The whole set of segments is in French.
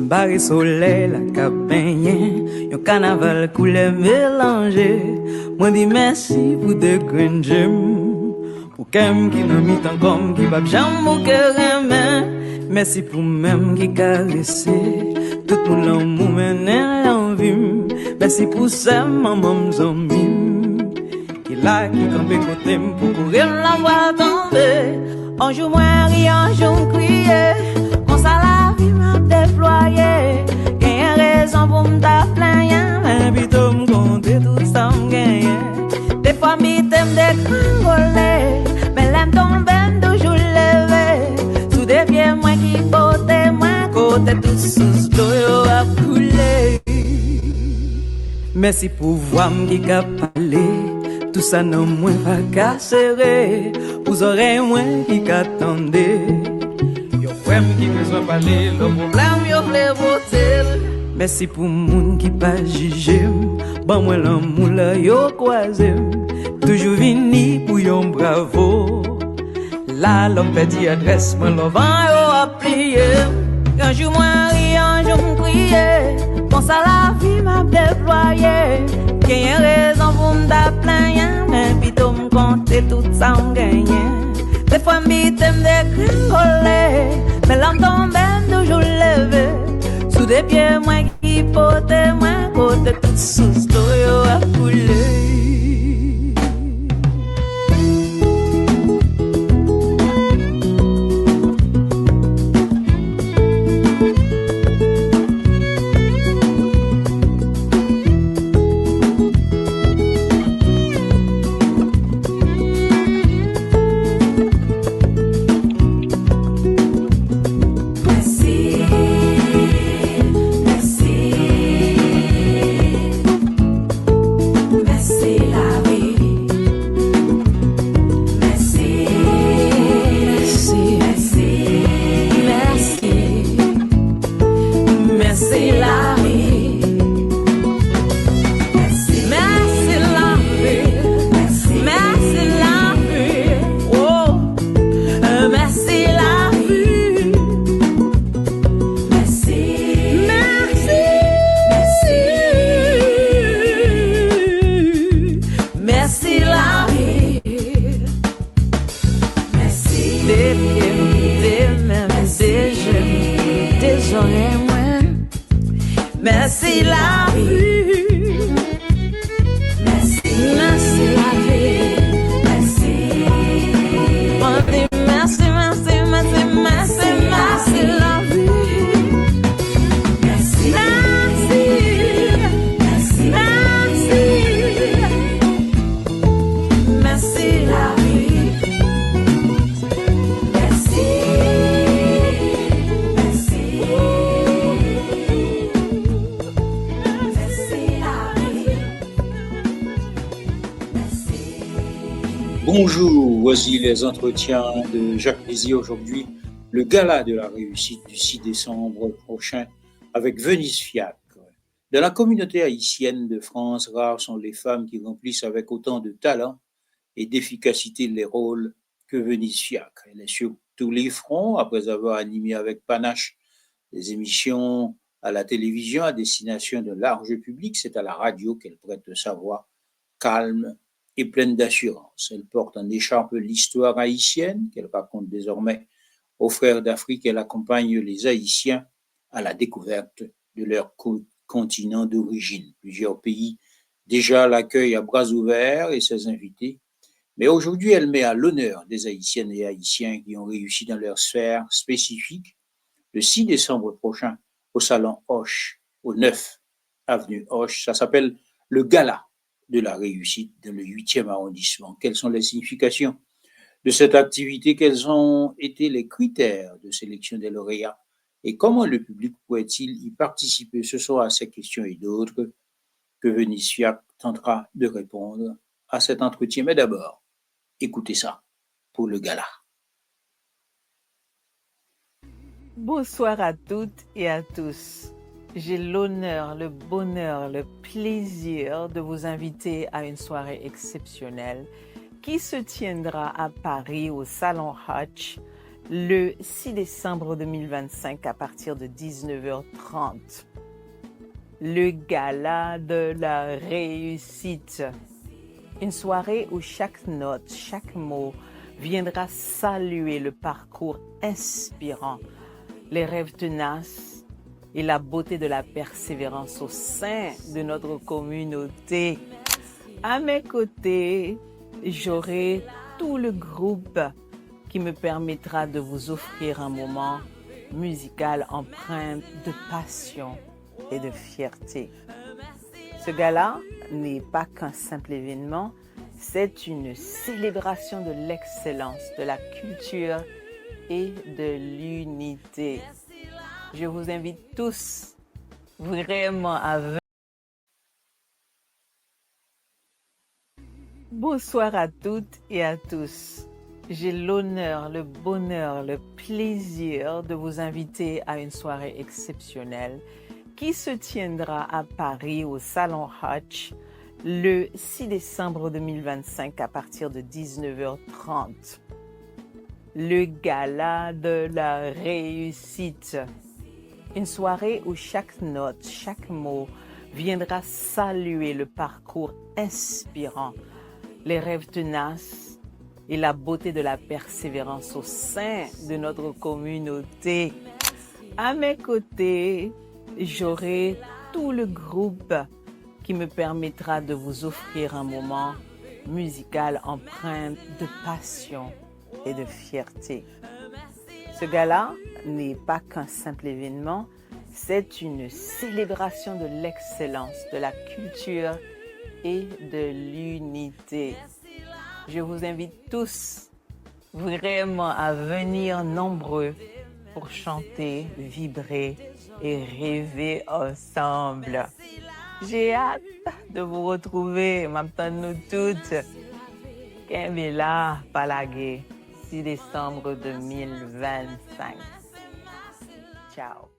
barre soleil la cabane, yon carnaval couleur mélangé. Moi dis merci pour de grandes gemmes, pour qu'aime qui n'a mis tant comme qui va jamais mon cœur main. Merci pour même qui caresse tout mon l'amour mener l'envie. Merci pour ça maman zombie qui là qui campe côté pour courir la voix tomber. Un jour moi ri, un jour crier, comme ça la vie m'a déployé. Gagne raison pour me plaindre, mais plutôt me compter tout ça me gagne. Des fois mi t'aime dégringoler, mais l'aime tomber toujours levé. Sous des pieds moi qui porte moi côté tout sous l'eau a coulé. Merci pour voir me qui cap parler. Tout ça non moins pas casseré. Vous aurez moins qui qu'attendez. Yo frère qui besoin parler, le problème yo vle voter. Merci pour moun qui pas jugé. Bon moi l'amour là yo croisé. Toujours vini pour yon bravo. Là l'homme perdit adresse, moi l'envant yo a plié. Un jour moi ri, un jour crier. Bon ça la vie m'a déployé. Gagne raison pour m'plaindre, mais plutôt me compter tout ça on gagne. Des fois mi t'aime dégringoler, mais l'homme tombe toujours levé. Sous des pieds moi qui porte moi côté tout sous l'eau a coulé. Merci la vie, merci la vie, merci. On dit merci la vie. Merci, merci la vie. Bonjour, voici les entretiens de Jacques Lézy aujourd'hui, le gala de la réussite du 6 décembre prochain avec Venise Fiacre. Dans la communauté haïtienne de France, rares sont les femmes qui remplissent avec autant de talent et d'efficacité les rôles que Venise Fiacre. Elle est sur tous les fronts, après avoir animé avec panache des émissions à la télévision à destination d'un large public. C'est à la radio qu'elle prête sa voix calme et pleine d'assurance. Elle porte en écharpe l'histoire haïtienne qu'elle raconte désormais aux frères d'Afrique. Elle accompagne les Haïtiens à la découverte de leur continent d'origine. Plusieurs pays déjà l'accueillent à bras ouverts et ses invités. Mais aujourd'hui, elle met à l'honneur des Haïtiennes et Haïtiens qui ont réussi dans leur sphère spécifique le 6 décembre prochain au Salon Hoche, au 9 avenue Hoche. Ça s'appelle le Gala de la réussite dans le 8e arrondissement. Quelles sont les significations de cette activité? Quels ont été les critères de sélection des lauréats? Et comment le public pourrait-il y participer? Ce sont à ces questions et d'autres que Venise Fiacre tentera de répondre à cet entretien. Mais d'abord, écoutez ça pour le gala. Bonsoir à toutes et à tous. J'ai l'honneur, le bonheur, le plaisir de vous inviter à une soirée exceptionnelle qui se tiendra à Paris au Salon Hoche le 6 décembre 2025 à partir de 19h30. Le gala de la réussite. Une soirée où chaque note, chaque mot viendra saluer le parcours inspirant, les rêves tenaces et la beauté de la persévérance au sein de notre communauté. À mes côtés, j'aurai tout le groupe qui me permettra de vous offrir un moment musical empreint de passion et de fierté. Ce gala n'est pas qu'un simple événement, c'est une célébration de l'excellence, de la culture et de l'unité. Je vous invite tous vraiment à venir. Bonsoir à toutes et à tous. J'ai l'honneur, le bonheur, le plaisir de vous inviter à une soirée exceptionnelle qui se tiendra à Paris au Salon Hutch le 6 décembre 2025 à partir de 19h30. Le gala de la réussite. Une soirée où chaque note, chaque mot viendra saluer le parcours inspirant, les rêves tenaces et la beauté de la persévérance au sein de notre communauté. À mes côtés, j'aurai tout le groupe qui me permettra de vous offrir un moment musical empreint de passion et de fierté. Ce gala n'est pas qu'un simple événement, c'est une célébration de l'excellence, de la culture et de l'unité. Je vous invite tous vraiment à venir nombreux pour chanter, vibrer et rêver ensemble. J'ai hâte de vous retrouver, maintenant nous toutes. Kembela Palagé, 6 décembre 2025. Ciao.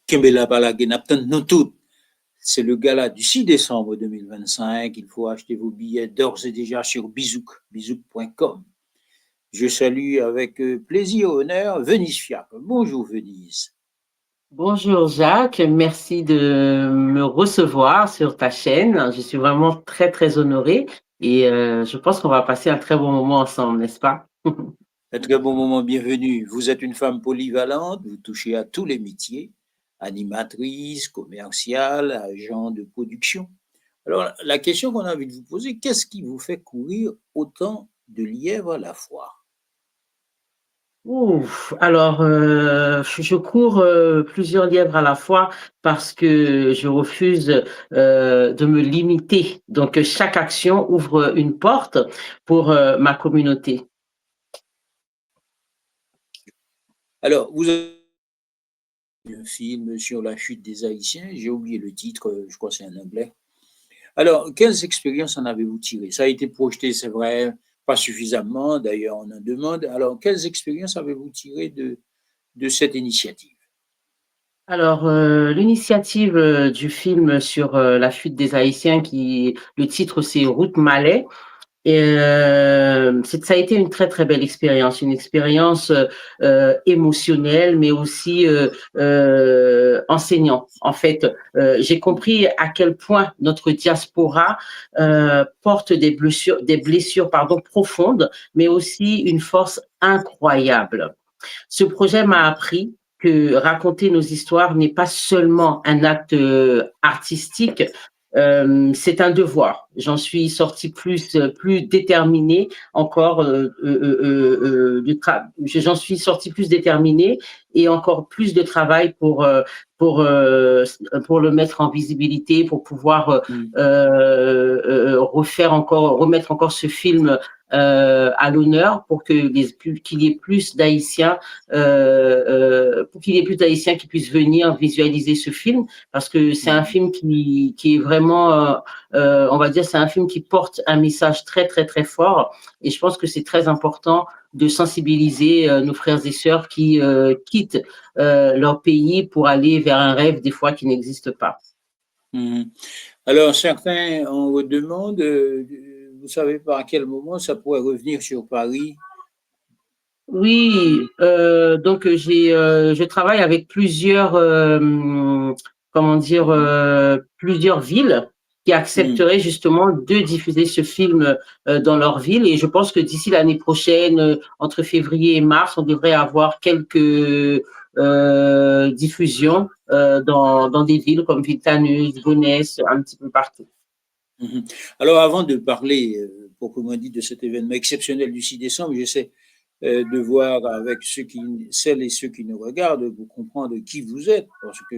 Kembela Balagé, n'attend nous toutes. C'est le gala du 6 décembre 2025. Il faut acheter vos billets d'ores et déjà sur bizouk.com. Je salue avec plaisir et honneur Venise Fiacre. Bonjour Venise. Bonjour Jacques, merci de me recevoir sur ta chaîne. Je suis vraiment très très honorée et je pense qu'on va passer un très bon moment ensemble, n'est-ce pas? Un très bon moment, bienvenue. Vous êtes une femme polyvalente, vous touchez à tous les métiers, animatrice, commerciale, agent de production. Alors la question qu'on a envie de vous poser, qu'est-ce qui vous fait courir autant de lièvres à la fois? Ouf, alors je cours plusieurs lièvres à la fois parce que je refuse de me limiter. Donc chaque action ouvre une porte pour ma communauté. Alors, vous avez un film sur la chute des Haïtiens, j'ai oublié le titre, je crois que c'est en anglais. Alors, quelles expériences en avez-vous tirées? Ça a été projeté, c'est vrai, pas suffisamment, d'ailleurs on en demande. Alors, quelles expériences avez-vous tirées de cette initiative? Alors, l'initiative du film sur la fuite des Haïtiens, le titre c'est Route Malais, et ça a été une très très belle expérience, une expérience émotionnelle, mais aussi enseignant. En fait, j'ai compris à quel point notre diaspora porte des blessures pardon profondes, mais aussi une force incroyable. Ce projet m'a appris que raconter nos histoires n'est pas seulement un acte artistique, c'est un devoir. J'en suis sortie plus déterminée encore j'en suis sortie plus déterminée et encore plus de travail pour le mettre en visibilité, pour pouvoir remettre encore ce film à l'honneur pour qu'il y ait plus d'Haïtiens, pour qu'il y ait plus d'Haïtiens qui puissent venir visualiser ce film, parce que c'est un film qui est vraiment, on va dire, c'est un film qui porte un message très très très fort, et je pense que c'est très important de sensibiliser nos frères et sœurs qui quittent leur pays pour aller vers un rêve des fois qui n'existe pas. Alors, certains, on vous demande, vous savez pas à quel moment ça pourrait revenir sur Paris, Oui, donc je travaille avec plusieurs, comment dire, plusieurs villes qui Hmm. accepteraient justement de diffuser ce film dans leur ville. Et je pense que d'ici l'année prochaine, entre février et mars, on devrait avoir quelques diffusions dans des villes comme Villetaneuse, Gonesse, un petit peu partout. Mhm. Alors, avant de parler proprement dit de cet événement exceptionnel du 6 décembre, j'essaie de voir avec celles et ceux qui nous regardent, vous comprendre qui vous êtes, parce que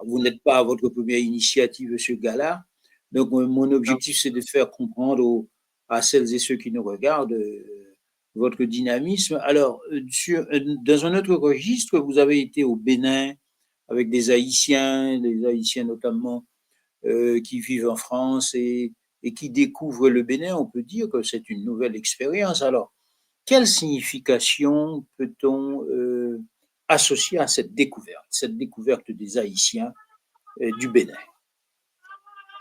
vous n'êtes pas à votre première initiative ce gala. Donc, mon objectif, c'est de faire comprendre à celles et ceux qui nous regardent votre dynamisme. Alors, dans un autre registre, vous avez été au Bénin avec des Haïtiens notamment qui vivent en France et qui découvrent le Bénin. On peut dire que c'est une nouvelle expérience. Alors, quelle signification peut-on associer à cette découverte des Haïtiens du Bénin?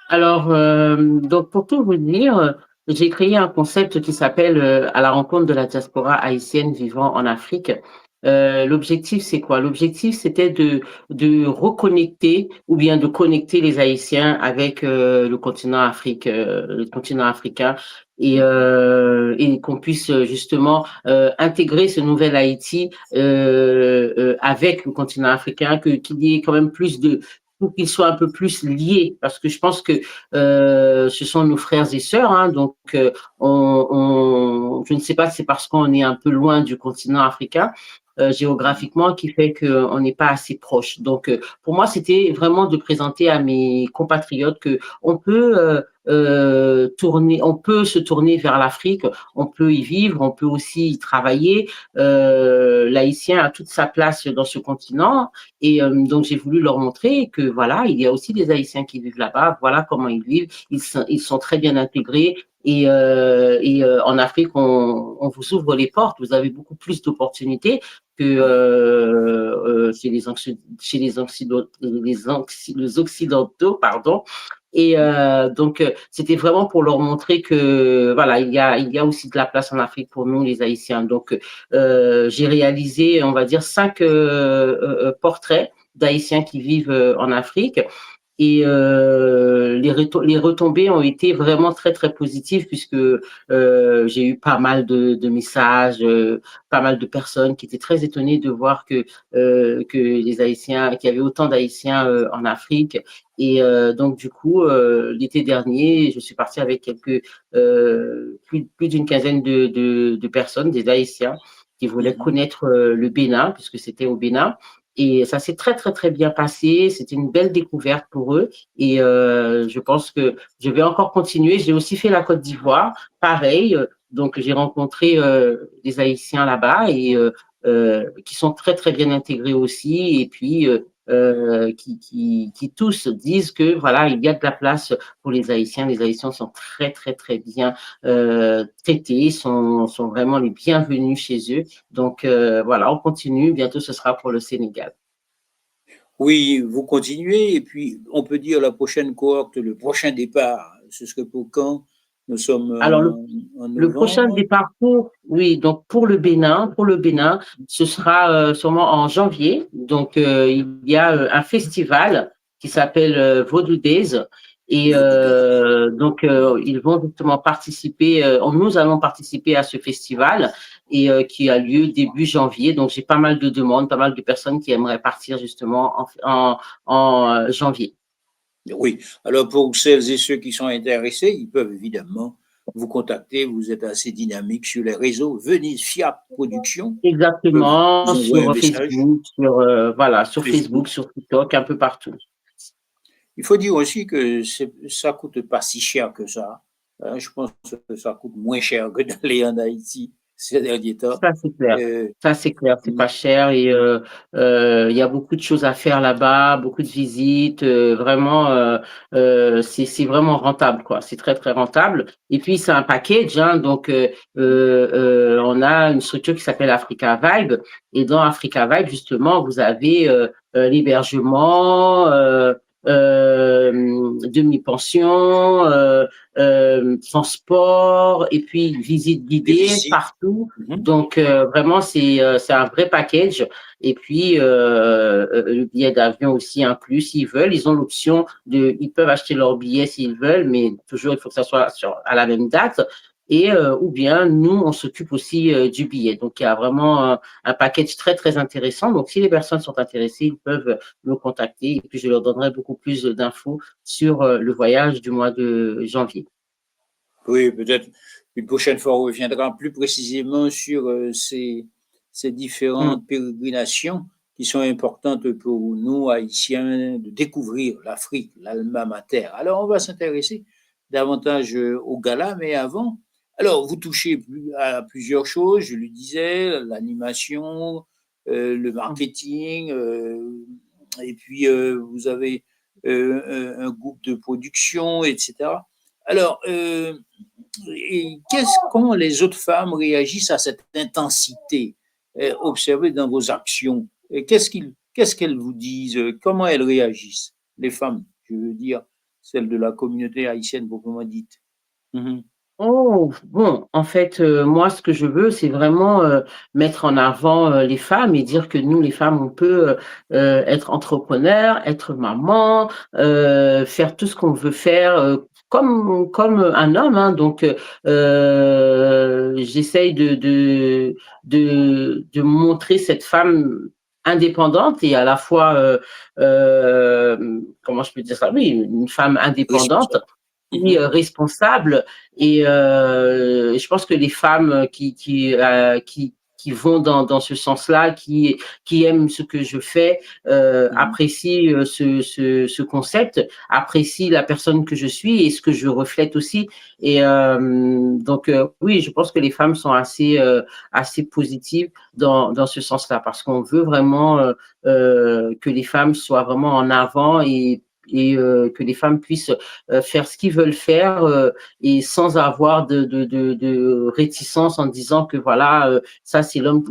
Alors, donc pour tout vous dire, j'ai créé un concept qui s'appelle À la rencontre de la diaspora haïtienne vivant en Afrique. L'objectif, c'est quoi? L'objectif, c'était de reconnecter ou bien de connecter les Haïtiens avec le continent africain et qu'on puisse justement intégrer ce nouvel Haïti avec le continent africain, qu'il y ait quand même plus de pour qu'ils soient un peu plus liés, parce que je pense que ce sont nos frères et sœurs, hein, donc je ne sais pas si c'est parce qu'on est un peu loin du continent africain géographiquement qui fait qu'on n'est pas assez proche. Donc, pour moi, c'était vraiment de présenter à mes compatriotes que on peut on peut se tourner vers l'Afrique, on peut y vivre, on peut aussi y travailler. L'haïtien a toute sa place dans ce continent et donc j'ai voulu leur montrer que voilà, il y a aussi des Haïtiens qui vivent là-bas. Voilà comment ils vivent. Ils sont très bien intégrés. En Afrique, on vous ouvre les portes. Vous avez beaucoup plus d'opportunités que les Occidentaux, pardon. Et donc, c'était vraiment pour leur montrer que voilà, il y a aussi de la place en Afrique pour nous, les Haïtiens. Donc, j'ai réalisé, on va dire, 5 portraits d'Haïtiens qui vivent en Afrique. Et les retombées ont été vraiment très très positives puisque j'ai eu pas mal de messages, pas mal de personnes qui étaient très étonnées de voir que les Haïtiens, qu'il y avait autant d'Haïtiens en Afrique. Et donc du coup, l'été dernier, je suis partie avec plus d'une quinzaine de personnes, des Haïtiens, qui voulaient Mhm. connaître le Bénin puisque c'était au Bénin. Et ça s'est très, très, très bien passé. C'était une belle découverte pour eux. Et je pense que je vais encore continuer. J'ai aussi fait la Côte d'Ivoire, pareil. Donc, j'ai rencontré des Haïtiens là-bas et qui sont très, très bien intégrés aussi. Et puis, qui tous disent que voilà, il y a de la place pour les Haïtiens. Les Haïtiens sont très, très, très bien traités, sont vraiment les bienvenus chez eux. Donc, voilà, on continue. Bientôt, ce sera pour le Sénégal. Oui, vous continuez, et puis on peut dire la prochaine cohorte, le prochain départ, ce serait pour quand? Nous sommes Alors, en le prochain novembre. départ oui, donc pour le Bénin, ce sera sûrement en janvier. Donc, il y a un festival qui s'appelle Vaudou Days. Et donc, ils vont justement participer, nous allons participer à ce festival et qui a lieu début janvier. Donc, j'ai pas mal de demandes, pas mal de personnes qui aimeraient partir justement en janvier. Oui, alors pour celles et ceux qui sont intéressés, ils peuvent évidemment vous contacter. Vous êtes assez dynamique sur les réseaux. Venise Fiat Production. Ils peuvent Exactement, vous envoyer un sur message. Facebook, voilà, sur Facebook. Facebook, sur TikTok, un peu partout. Il faut dire aussi que ça coûte pas si cher que ça. Je pense que ça coûte moins cher que d'aller en Haïti ces derniers temps. Ça, c'est clair. Euh, Ça, c'est clair, c'est pas cher et il y a beaucoup de choses à faire là-bas, beaucoup de visites. Vraiment, c'est vraiment rentable, quoi. C'est très, très rentable. Et puis, c'est un package, hein, donc on a une structure qui s'appelle Africa Vibe. Et dans Africa Vibe, justement, vous avez l'hébergement, demi-pension, transport et puis visite Des guidée visites. partout. Mhm. Donc vraiment c'est un vrai package. Et puis le billet d'avion aussi inclus s'ils veulent. Ils ont l'option ils peuvent acheter leur billet s'ils veulent, mais toujours il faut que ça soit à la même date. Et ou bien nous on s'occupe aussi du billet. Donc il y a vraiment un package très très intéressant. Donc si les personnes sont intéressées, ils peuvent me contacter et puis je leur donnerai beaucoup plus d'infos sur le voyage du mois de janvier. Oui, peut-être une prochaine fois, on reviendra plus précisément sur ces Mm. différentes pérégrinations qui sont importantes pour nous, Haïtiens, de découvrir l'Afrique, l'alma mater. Alors, on va s'intéresser davantage au gala, mais avant, alors, vous touchez à plusieurs choses, je le disais, l'animation, le marketing, et puis vous avez un groupe de production, etc. Alors, et comment les autres femmes réagissent à cette intensité observée dans vos actions? Et qu'est-ce qu'elles vous disent? Comment elles réagissent? Les femmes, je veux dire, celles de la communauté haïtienne proprement dite. Mhm. Oh, bon, en fait, moi, ce que je veux, c'est vraiment mettre en avant les femmes et dire que nous, les femmes, on peut être entrepreneur, être maman, faire tout ce qu'on veut faire comme un homme. Hein. Donc, j'essaye de montrer cette femme indépendante et à la fois, comment je peux dire ça? Oui, une femme indépendante Responsable. Mhm. responsable et je pense que les femmes qui vont dans ce sens-là, qui aiment ce que je fais, Mhm. apprécient ce concept, apprécient la personne que je suis et ce que je reflète aussi. Et donc oui, je pense que les femmes sont assez positives dans ce sens-là parce qu'on veut vraiment que les femmes soient vraiment en avant et que les femmes puissent faire ce qu'ils veulent faire et sans avoir de réticence en disant que voilà, ça c'est l'homme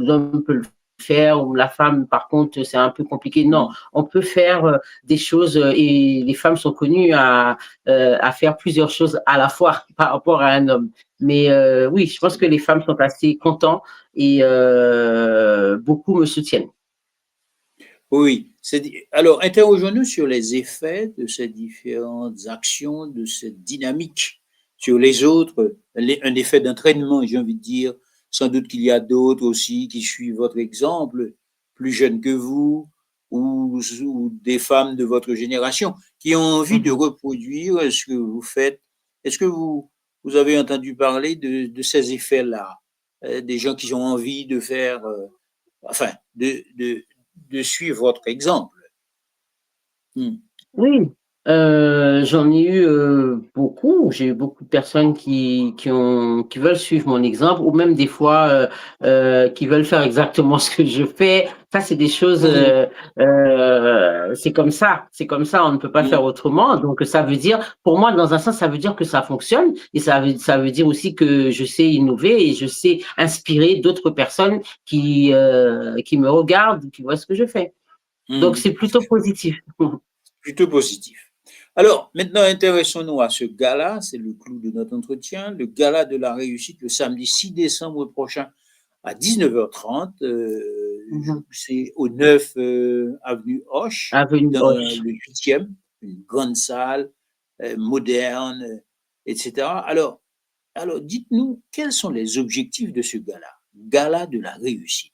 peut le faire ou la femme par contre c'est un peu compliqué. Non, Mhm. on peut faire des choses et les femmes sont connues à faire plusieurs choses à la fois par rapport à un homme. Mais oui, je pense que les femmes sont assez contentes et beaucoup me soutiennent. Oui. Alors, interrogeons-nous sur les effets de ces différentes actions, de cette dynamique sur les autres, un effet d'entraînement, j'ai envie de dire. Sans doute qu'il y a d'autres aussi qui suivent votre exemple, plus jeunes que vous, ou des femmes de votre génération, qui ont envie de Mhm. reproduire ce que vous faites. Est-ce que vous avez entendu parler de ces effets-là? Des gens qui ont envie de faire, enfin, de suivre votre exemple. Hmm. Oui, j'en ai eu beaucoup. J'ai eu beaucoup de personnes qui veulent suivre mon exemple ou même des fois qui veulent faire exactement ce que je fais. Ça, c'est des choses, Hmm. c'est comme ça. C'est comme ça, on ne peut pas faire Hmm. autrement. Donc, ça veut dire, pour moi, dans un sens, ça veut dire que ça fonctionne et ça veut dire aussi que je sais innover et je sais inspirer d'autres personnes qui me regardent, qui voient ce que je fais. Donc, Hmm. c'est plutôt positif. Plutôt positif. Alors, maintenant, intéressons-nous à ce gala, c'est le clou de notre entretien, le gala de la réussite le samedi 6 décembre prochain à 19h30. Mhm. C'est au 9 avenue Hoche, Avenue dans Hoche. le 8e, une grande salle moderne, etc. Alors, dites-nous, quels sont les objectifs de ce gala? Gala de la réussite.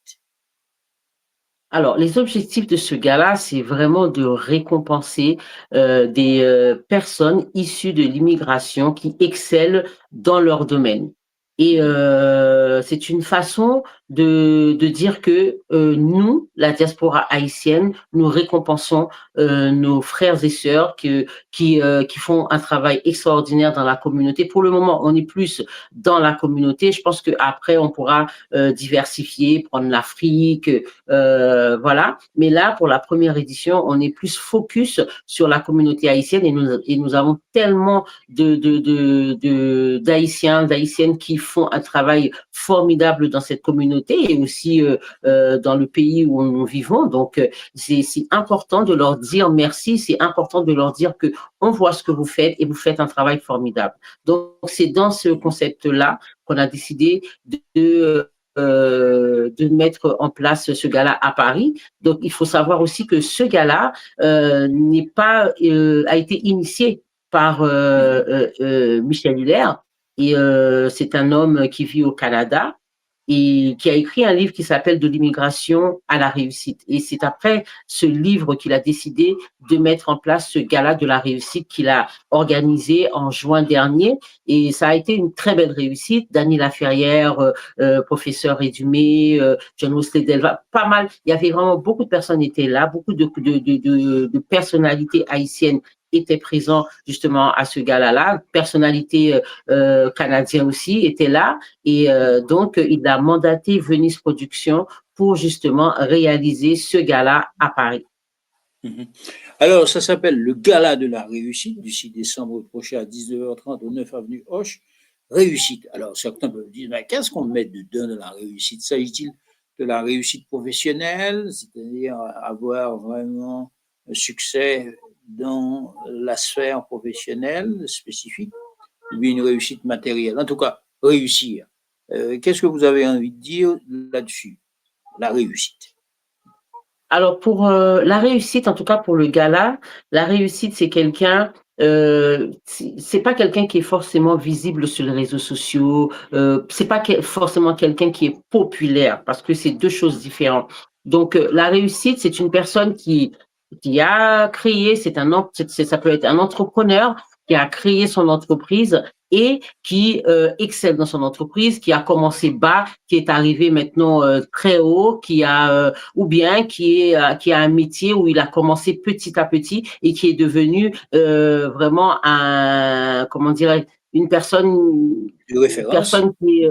Alors, les objectifs de ce gala, c'est vraiment de récompenser des personnes issues de l'immigration qui excellent dans leur domaine. Et c'est une façon de dire que nous, la diaspora haïtienne, nous récompensons nos frères et sœurs qui font un travail extraordinaire dans la communauté. Pour le moment, on est plus dans la communauté. Je pense qu'après, on pourra diversifier, prendre l'Afrique, voilà. Mais là, pour la première édition, on est plus focus sur la communauté haïtienne et nous avons tellement d'Haïtiens, d'Haïtiennes qui font un travail formidable dans cette communauté communauté et aussi dans le pays où nous vivons. Donc, c'est important de leur dire merci, c'est important de leur dire que on voit ce que vous faites et vous faites un travail formidable. Donc, c'est dans ce concept-là qu'on a décidé de mettre en place ce gala à Paris. Donc, il faut savoir aussi que ce gala n'est pas a été initié par Michel Hilaire et c'est un homme qui vit au Canada et qui a écrit un livre qui s'appelle De l'immigration à la réussite. Et c'est après ce livre qu'il a décidé de mettre en place ce gala de la réussite qu'il a organisé en juin dernier. Et ça a été une très belle réussite. Dany Laferrière, professeur Rédumé, John Wesley Delva, pas mal. Il y avait vraiment beaucoup de personnes étaient là, beaucoup de personnalités haïtiennes étaient présents justement à ce gala-là. Personnalités canadiennes aussi étaient là. Et donc, il a mandaté Venise Productions pour justement réaliser ce gala à Paris. Alors, ça s'appelle le Gala de la réussite du 6 décembre prochain à 19h30 au 9 avenue Hoche. Réussite. Alors, certains peuvent dire, mais qu'est-ce qu'on met dedans de la réussite? S'agit-il de la réussite professionnelle, c'est-à-dire avoir vraiment un succès dans la sphère professionnelle spécifique, ou bien une réussite matérielle? En tout cas, réussir. Qu'est-ce que vous avez envie de dire là-dessus? La réussite. Alors, pour la réussite, en tout cas pour le gala, la réussite, c'est quelqu'un, c'est pas quelqu'un qui est forcément visible sur les réseaux sociaux, c'est pas forcément quelqu'un qui est populaire, parce que c'est deux choses différentes. Donc, la réussite, c'est une personne qui a créé, ça peut être un entrepreneur qui a créé son entreprise et qui excelle dans son entreprise, qui a commencé bas, qui est arrivé maintenant très haut, ou bien qui a un métier où il a commencé petit à petit et qui est devenu vraiment une personne qui est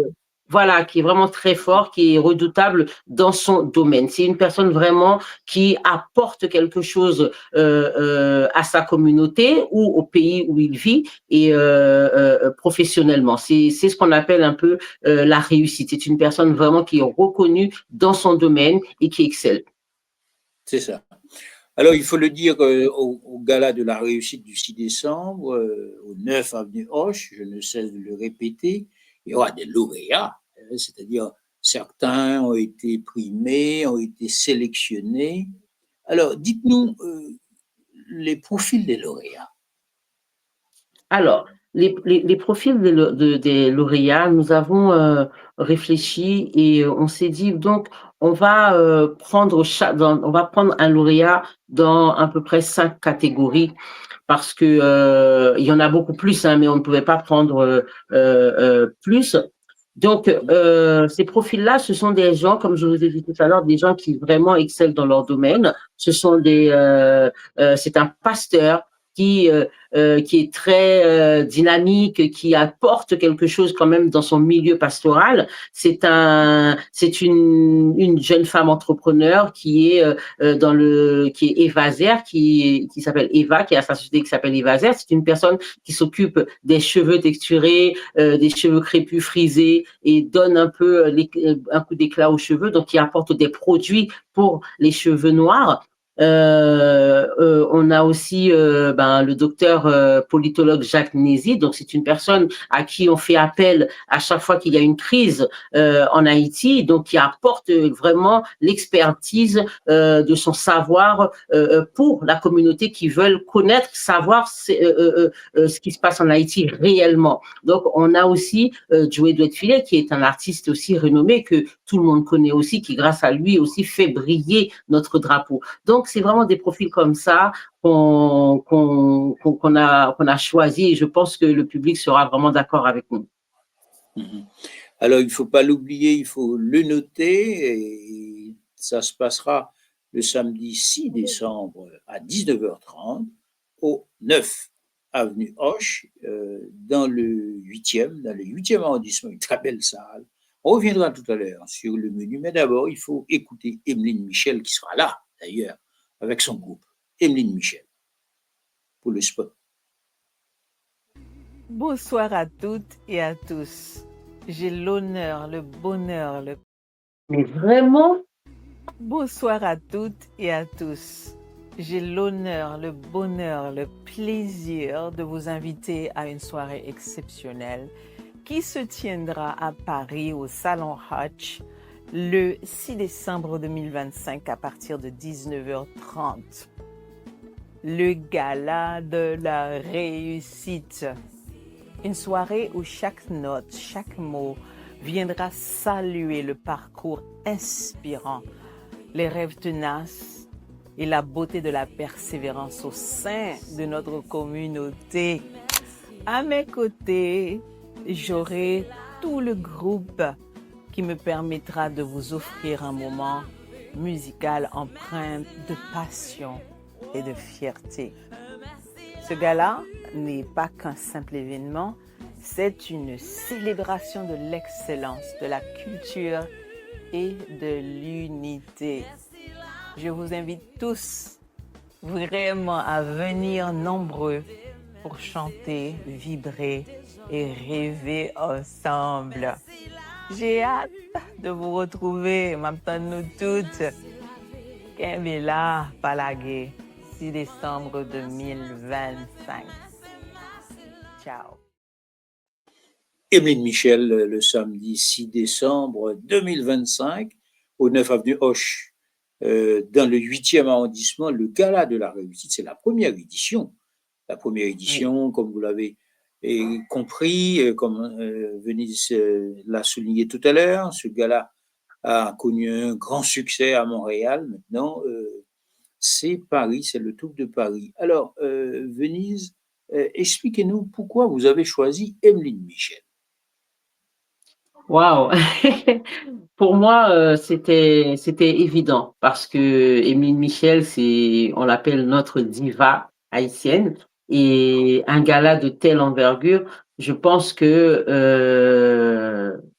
voilà, qui est vraiment très fort, qui est redoutable dans son domaine. C'est une personne vraiment qui apporte quelque chose à sa communauté ou au pays où il vit et professionnellement. C'est ce qu'on appelle un peu la réussite. C'est une personne vraiment qui est reconnue dans son domaine et qui excelle. C'est ça. Alors, il faut le dire au gala de la réussite du 6 décembre, au 9 avenue Hoche, je ne cesse de le répéter, il y aura des lauréats, c'est-à-dire certains ont été primés, ont été sélectionnés. Alors, dites-nous les profils des lauréats. Alors, les profils des lauréats, nous avons réfléchi et on s'est dit, donc, on va prendre un lauréat dans à peu près 5 catégories parce que il y en a beaucoup plus, hein, mais on ne pouvait pas prendre plus. Donc, ces profils-là, ce sont des gens, comme je vous ai dit tout à l'heure, des gens qui vraiment excellent dans leur domaine. C'est un pasteur qui est très dynamique, qui apporte quelque chose quand même dans son milieu pastoral. C'est une jeune femme entrepreneur qui est Eva Zer, qui s'appelle Eva, qui a sa société qui s'appelle Eva Zer. C'est une personne qui s'occupe des cheveux texturés, des cheveux crépus frisés et donne un peu un coup d'éclat aux cheveux. Donc, qui apporte des produits pour les cheveux noirs. On a aussi le docteur politologue Jacques Nézy, donc c'est une personne à qui on fait appel à chaque fois qu'il y a une crise en Haïti, donc qui apporte vraiment l'expertise de son savoir pour la communauté qui veulent connaître, savoir ce qui se passe en Haïti réellement. Donc on a aussi Joey Douet-Filet, qui est un artiste aussi renommé que tout le monde connaît aussi, qui grâce à lui aussi fait briller notre drapeau. Donc c'est vraiment des profils comme ça qu'on a choisi et je pense que le public sera vraiment d'accord avec nous. Alors, il ne faut pas l'oublier, il faut le noter et ça se passera le samedi 6 décembre à 19h30 au 9 avenue Hoche, dans le 8e arrondissement, une très belle salle. On reviendra tout à l'heure sur le menu, mais d'abord, il faut écouter Emeline Michel qui sera là, d'ailleurs, avec son groupe. Emeline Michel, pour le spot. Bonsoir à toutes et à tous. J'ai l'honneur, le bonheur, le Mais vraiment, Bonsoir à toutes et à tous. J'ai l'honneur, le bonheur, le plaisir de vous inviter à une soirée exceptionnelle qui se tiendra à Paris au Salon Hutch le 6 décembre 2025 à partir de 19h30. Le gala de la réussite. Une soirée où chaque note, chaque mot viendra saluer le parcours inspirant, les rêves tenaces et la beauté de la persévérance au sein de notre communauté. À mes côtés, j'aurai tout le groupe qui me permettra de vous offrir un moment musical empreint de passion et de fierté. Ce gala n'est pas qu'un simple événement, c'est une célébration de l'excellence, de la culture et de l'unité. Je vous invite tous vraiment à venir nombreux pour chanter, vibrer et rêver ensemble. J'ai hâte de vous retrouver, maintenant nous toutes. Kembela Palagé, 6 décembre 2025. Ciao. Emeline Michel, le samedi 6 décembre 2025, au 9 avenue Hoche, dans le 8e arrondissement, le Gala de la réussite. C'est la première édition. La première édition, comme vous l'avez compris, comme Venise l'a souligné tout à l'heure, ce gala a connu un grand succès à Montréal. Maintenant, c'est Paris, c'est le tour de Paris. Alors, Venise, expliquez-nous pourquoi vous avez choisi Emeline Michel. waouh! Pour moi, c'était évident parce que Émile Michel, on l'appelle notre diva haïtienne, et un gala de telle envergure, je pense que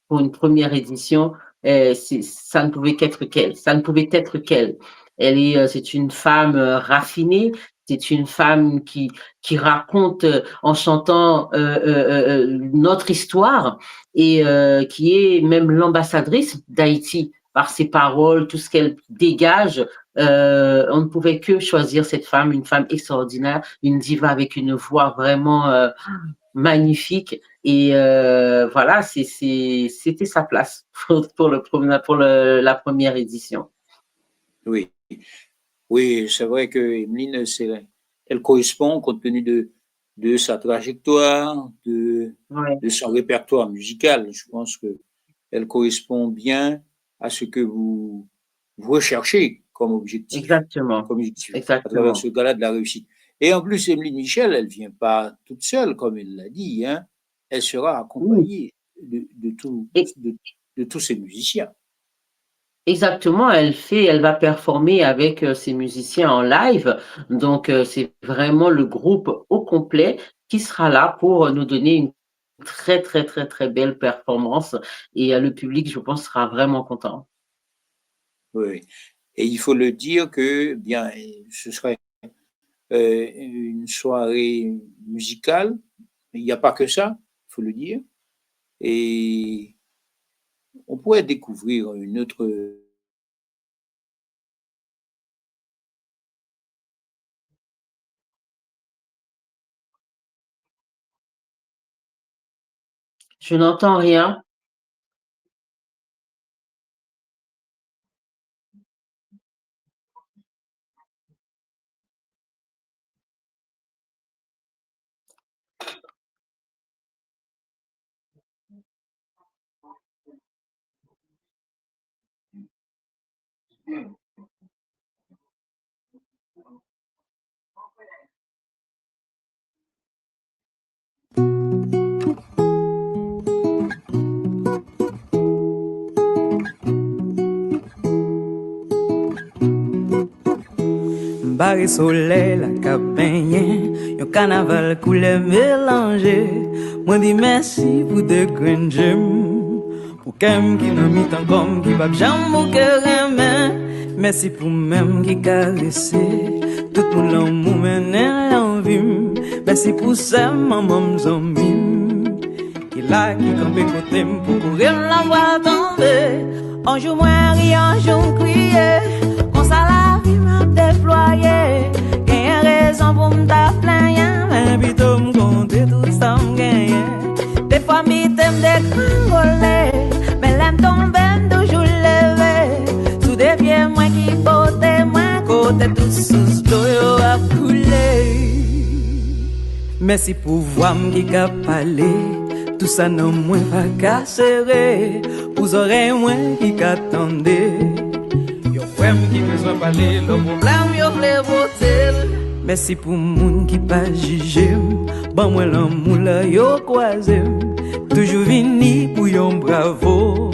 pour une première édition, ça ne pouvait qu'être qu'elle. Ça ne pouvait être qu'elle. C'est une femme raffinée. C'est une femme qui raconte en chantant notre histoire, et qui est même l'ambassadrice d'Haïti par ses paroles, tout ce qu'elle dégage. On ne pouvait que choisir cette femme, une femme extraordinaire, une diva avec une voix vraiment magnifique. Et voilà, c'était sa place pour la première édition. Oui, oui, c'est vrai que Emeline, elle correspond, compte tenu de sa trajectoire, de son répertoire musical. Je pense qu'elle correspond bien à ce que vous recherchez comme objectif. Exactement. À travers ce gala de la réussite. Et en plus, Emeline Michel, elle ne vient pas toute seule, comme elle l'a dit. Hein. Elle sera accompagnée de tous ces musiciens. Exactement, elle va performer avec ses musiciens en live. Donc, c'est vraiment le groupe au complet qui sera là pour nous donner une très, très, très, très belle performance. Et le public, je pense, sera vraiment content. Oui. Et il faut le dire que, bien, ce serait une soirée musicale. Il n'y a pas que ça, il faut le dire. Et on pourrait découvrir une autre. Je n'entends rien. Barre soleil la cap baigné, yon carnaval couleur mélangé. Moi dis merci pour de grandes gemmes, pour qu'aime qui n'a mis tant comme qui va jamais au cœur main. Merci pour même qui caresse, tout pour l'amour mener l'envie. Merci pour ça maman zombie, qui là qui campe côté pour courir la voie tomber. Un jour moi ri, un jour crier. Comme ça la vie m'a déployé. Gagne raison pour m'ta plaindre, mais plutôt m'compter tout ça m'gagne. Des fois m'tem décrangolé, mais l'aime tomber toujours levé. Sous des pieds moi qui porte moi côté tout sous l'eau yo a coulé. Merci pour voir qui ka parler. Tout ça non moins pas qu'à serrer. Vous aurez moins qui qu'attendez. Yo frère qui besoin parler, le problème yo vle voter. Merci pour moun qui pas juger. Bon moi l'amour là yo croisé. Toujours vini pour yon bravo.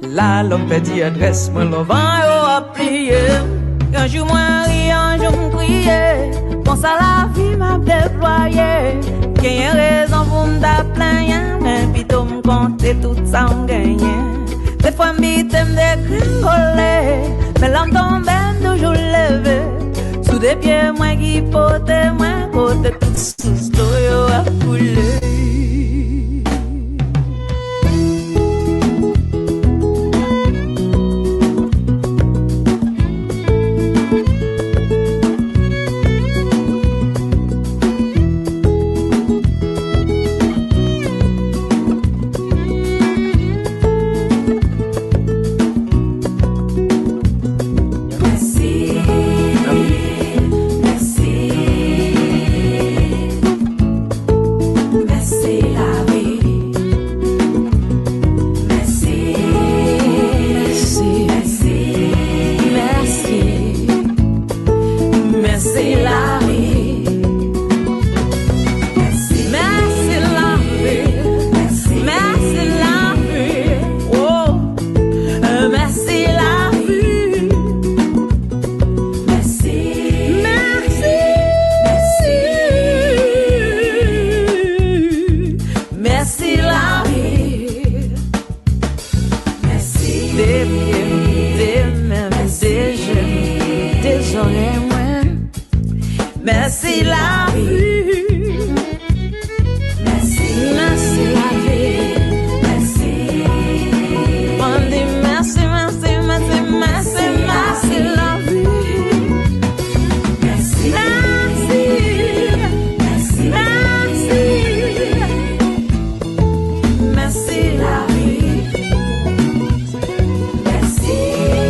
Là l'homme perdit adresse, moi le vent yo a plié. Un jour moi ri, un jour m'crier. Bon ça la vie m'a déployé. Gagne raison pour m'plaindre, mais plutôt m'compter tout ça m'gagne. Des fois m'tem décrangolé, mais l'homme tombe toujours levé. Sous des pieds moi qui porte moi côté tout sous l'eau yo a coulé. Merci la vie. Merci, merci la vie. Merci. On dit merci, merci, merci, merci, merci la vie. Merci, merci, merci, merci. Merci la vie. Merci, merci.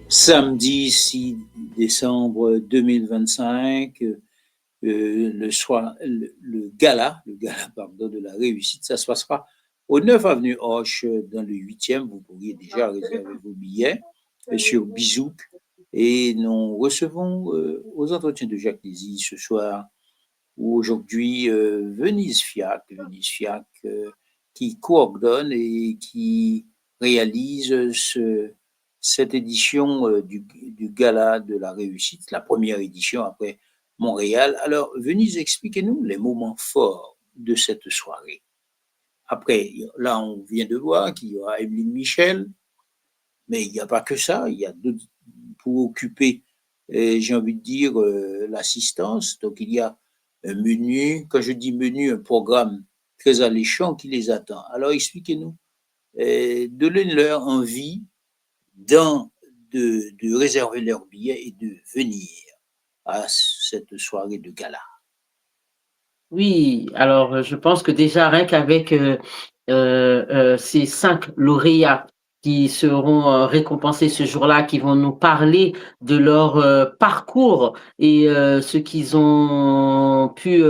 Samedi 6 décembre 2025, le gala pardon, de la réussite, ça se passera au 9 avenue Hoche, dans le 8e. Vous pourriez déjà réserver vos billets sur Bizouk. Et nous recevons aux entretiens de Jacques Lézy ce soir ou aujourd'hui Venise Fiac, qui coordonne et qui réalise cette édition du Gala de la réussite, la première édition après Montréal. Alors, Venise, expliquez-nous les moments forts de cette soirée. Après, là, on vient de voir qu'il y aura Emeline Michel, mais il n'y a pas que ça, il y a d'autres pour occuper, j'ai envie de dire, l'assistance. Donc, il y a un menu, quand je dis menu, un programme très alléchant qui les attend. Alors, expliquez-nous, donnez-leur envie de réserver leurs billets et de venir à cette soirée de gala. Oui, alors je pense que déjà rien qu'avec ces 5 lauréats qui seront récompensés ce jour-là, qui vont nous parler de leur parcours et ce qu'ils ont pu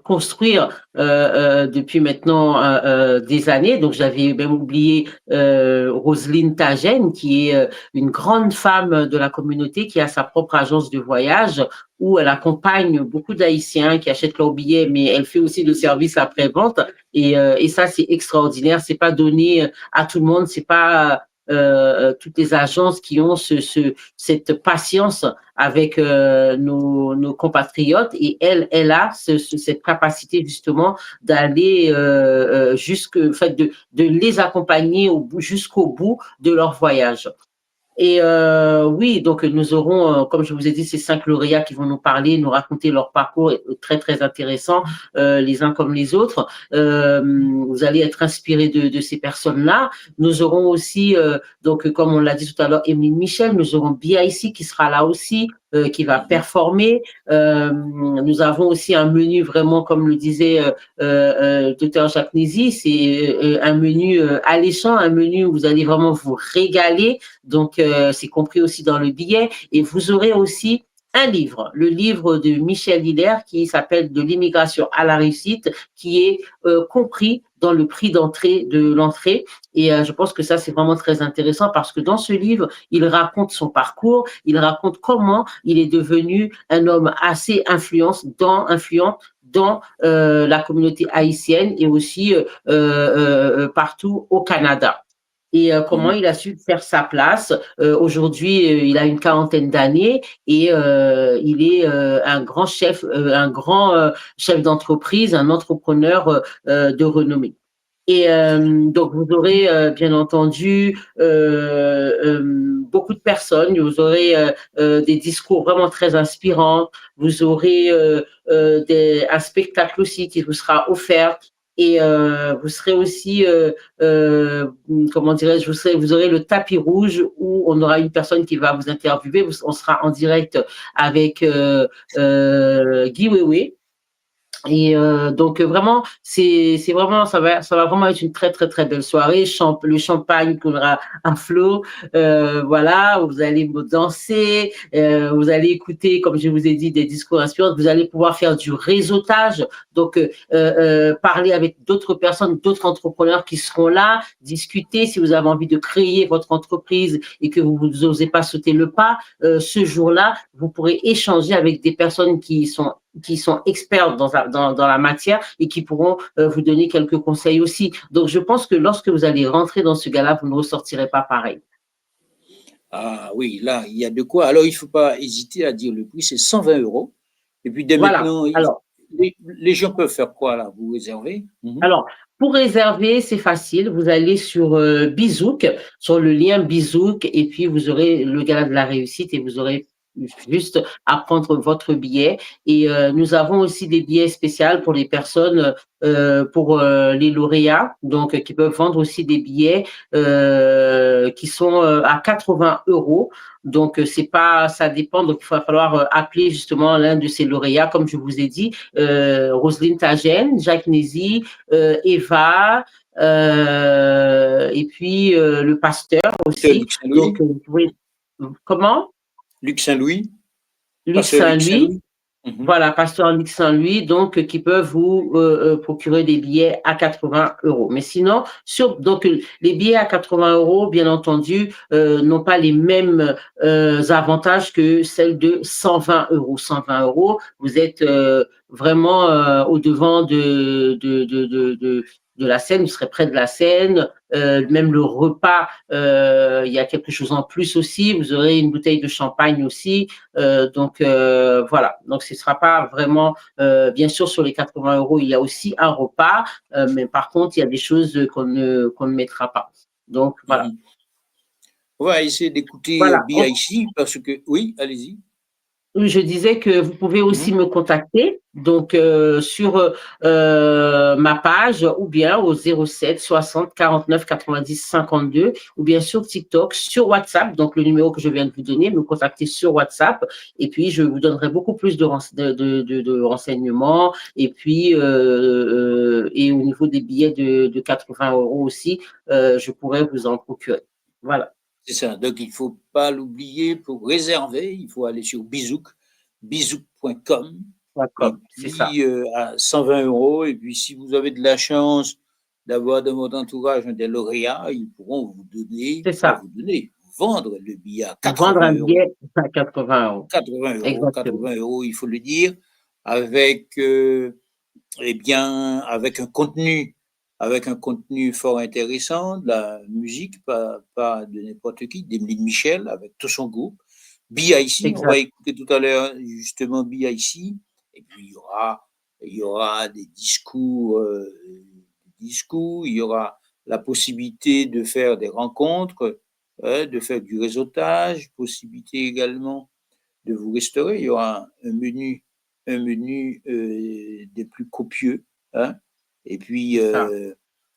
construire depuis maintenant des années. Donc, j'avais même oublié Roselyne Tagène, qui est une grande femme de la communauté, qui a sa propre agence de voyage, où elle accompagne beaucoup d'Haïtiens qui achètent leurs billets, mais elle fait aussi le service après-vente. Et ça, c'est extraordinaire. C'est pas donné à tout le monde. C'est pas toutes les agences qui ont cette patience avec nos compatriotes, et elle a cette capacité justement d'aller fait de les accompagner jusqu'au bout de leur voyage. Et oui, donc nous aurons, comme je vous ai dit, ces 5 lauréats qui vont nous parler, nous raconter leur parcours très très intéressant, les uns comme les autres. Vous allez être inspirés de ces personnes-là. Nous aurons aussi, donc comme on l'a dit tout à l'heure, Émile Michel. Nous aurons BIC qui sera là aussi, qui va performer. Nous avons aussi un menu vraiment, comme le disait Dr Jacques Nézy, c'est un menu alléchant, un menu où vous allez vraiment vous régaler. Donc, c'est compris aussi dans le billet. Et vous aurez aussi un livre, le livre de Michel Hilaire qui s'appelle De l'immigration à la réussite, qui est compris dans le prix d'entrée de l'entrée. Et je pense que ça, c'est vraiment très intéressant parce que dans ce livre, il raconte son parcours, il raconte comment il est devenu un homme assez influent dans la communauté haïtienne et aussi partout au Canada. Et comment il a su faire sa place. Aujourd'hui, il a une 40aine d'années et il est un grand chef d'entreprise, un entrepreneur de renommée. Et donc, vous aurez bien entendu beaucoup de personnes, vous aurez des discours vraiment très inspirants, vous aurez un spectacle aussi qui vous sera offert. Et vous serez aussi, comment dirais-je, vous aurez le tapis rouge où on aura une personne qui va vous interviewer. On sera en direct avec Guy Wewe. Et donc vraiment, c'est vraiment ça va vraiment être une très très très belle soirée. Le champagne coulera à flot, voilà. Vous allez danser, vous allez écouter, comme je vous ai dit, des discours inspirants. Vous allez pouvoir faire du réseautage, donc parler avec d'autres personnes, d'autres entrepreneurs qui seront là, discuter. Si vous avez envie de créer votre entreprise et que vous n'osez pas sauter le pas, ce jour-là, vous pourrez échanger avec des personnes qui sont experts dans la matière et qui pourront vous donner quelques conseils aussi. Donc, je pense que lorsque vous allez rentrer dans ce gala, vous ne ressortirez pas pareil. Ah oui, là, il y a de quoi. Alors, il ne faut pas hésiter à dire le prix, c'est 120 €. Et puis, dès maintenant, alors, les gens peuvent faire quoi là? Vous réservez? Alors, pour réserver, c'est facile. Vous allez sur Bizouk, sur le lien Bizouk, et puis vous aurez le gala de la réussite et vous aurez juste à prendre votre billet. Et nous avons aussi des billets spéciaux pour les personnes, pour les lauréats, donc qui peuvent vendre aussi des billets qui sont à 80 €. Donc c'est pas, ça dépend. Donc il va falloir appeler justement l'un de ces lauréats, comme je vous ai dit, Roselyne Tagène, Jacques Nézy, Eva. Et puis le pasteur aussi. Donc, vous pouvez... Comment? Luc Saint-Louis. Luc Saint-Louis. Voilà, pasteur Luc Saint-Louis, donc qui peuvent vous procurer des billets à 80 €. Mais sinon, donc les billets à 80 €, bien entendu, n'ont pas les mêmes avantages que celles de 120 €. 120 €, vous êtes vraiment au devant de la scène, vous serez près de la scène, même le repas, il y a quelque chose en plus aussi, vous aurez une bouteille de champagne aussi, donc voilà, donc ce ne sera pas vraiment, bien sûr sur les 80 €, il y a aussi un repas, mais par contre il y a des choses qu'on ne mettra pas, donc voilà. On va essayer d'écouter BIC parce que, oui, allez-y. Je disais que vous pouvez aussi me contacter, donc sur ma page ou bien au 07 60 49 90 52 ou bien sur TikTok, sur WhatsApp, donc le numéro que je viens de vous donner, me contacter sur WhatsApp et puis je vous donnerai beaucoup plus de renseignements et puis et au niveau des billets de 80 € aussi, je pourrais vous en procurer. Voilà. C'est ça, donc il ne faut pas l'oublier, pour réserver, il faut aller sur Bizouk, bizouk.com, et puis à 120 €, et puis si vous avez de la chance d'avoir dans votre entourage des lauréats, ils pourront vous donner, vendre le billet à 80 €. Vendre un billet à 80 €. 80 €, 80 €, il faut le dire, avec, avec un contenu avec un contenu fort intéressant, de la musique, pas de n'importe qui, d'Emeline Michel, avec tout son groupe. BIC, on va écouter tout à l'heure justement BIC, et puis il y aura des discours, il y aura la possibilité de faire des rencontres, de faire du réseautage, possibilité également de vous restaurer. Il y aura un menu des plus copieux, hein. Et puis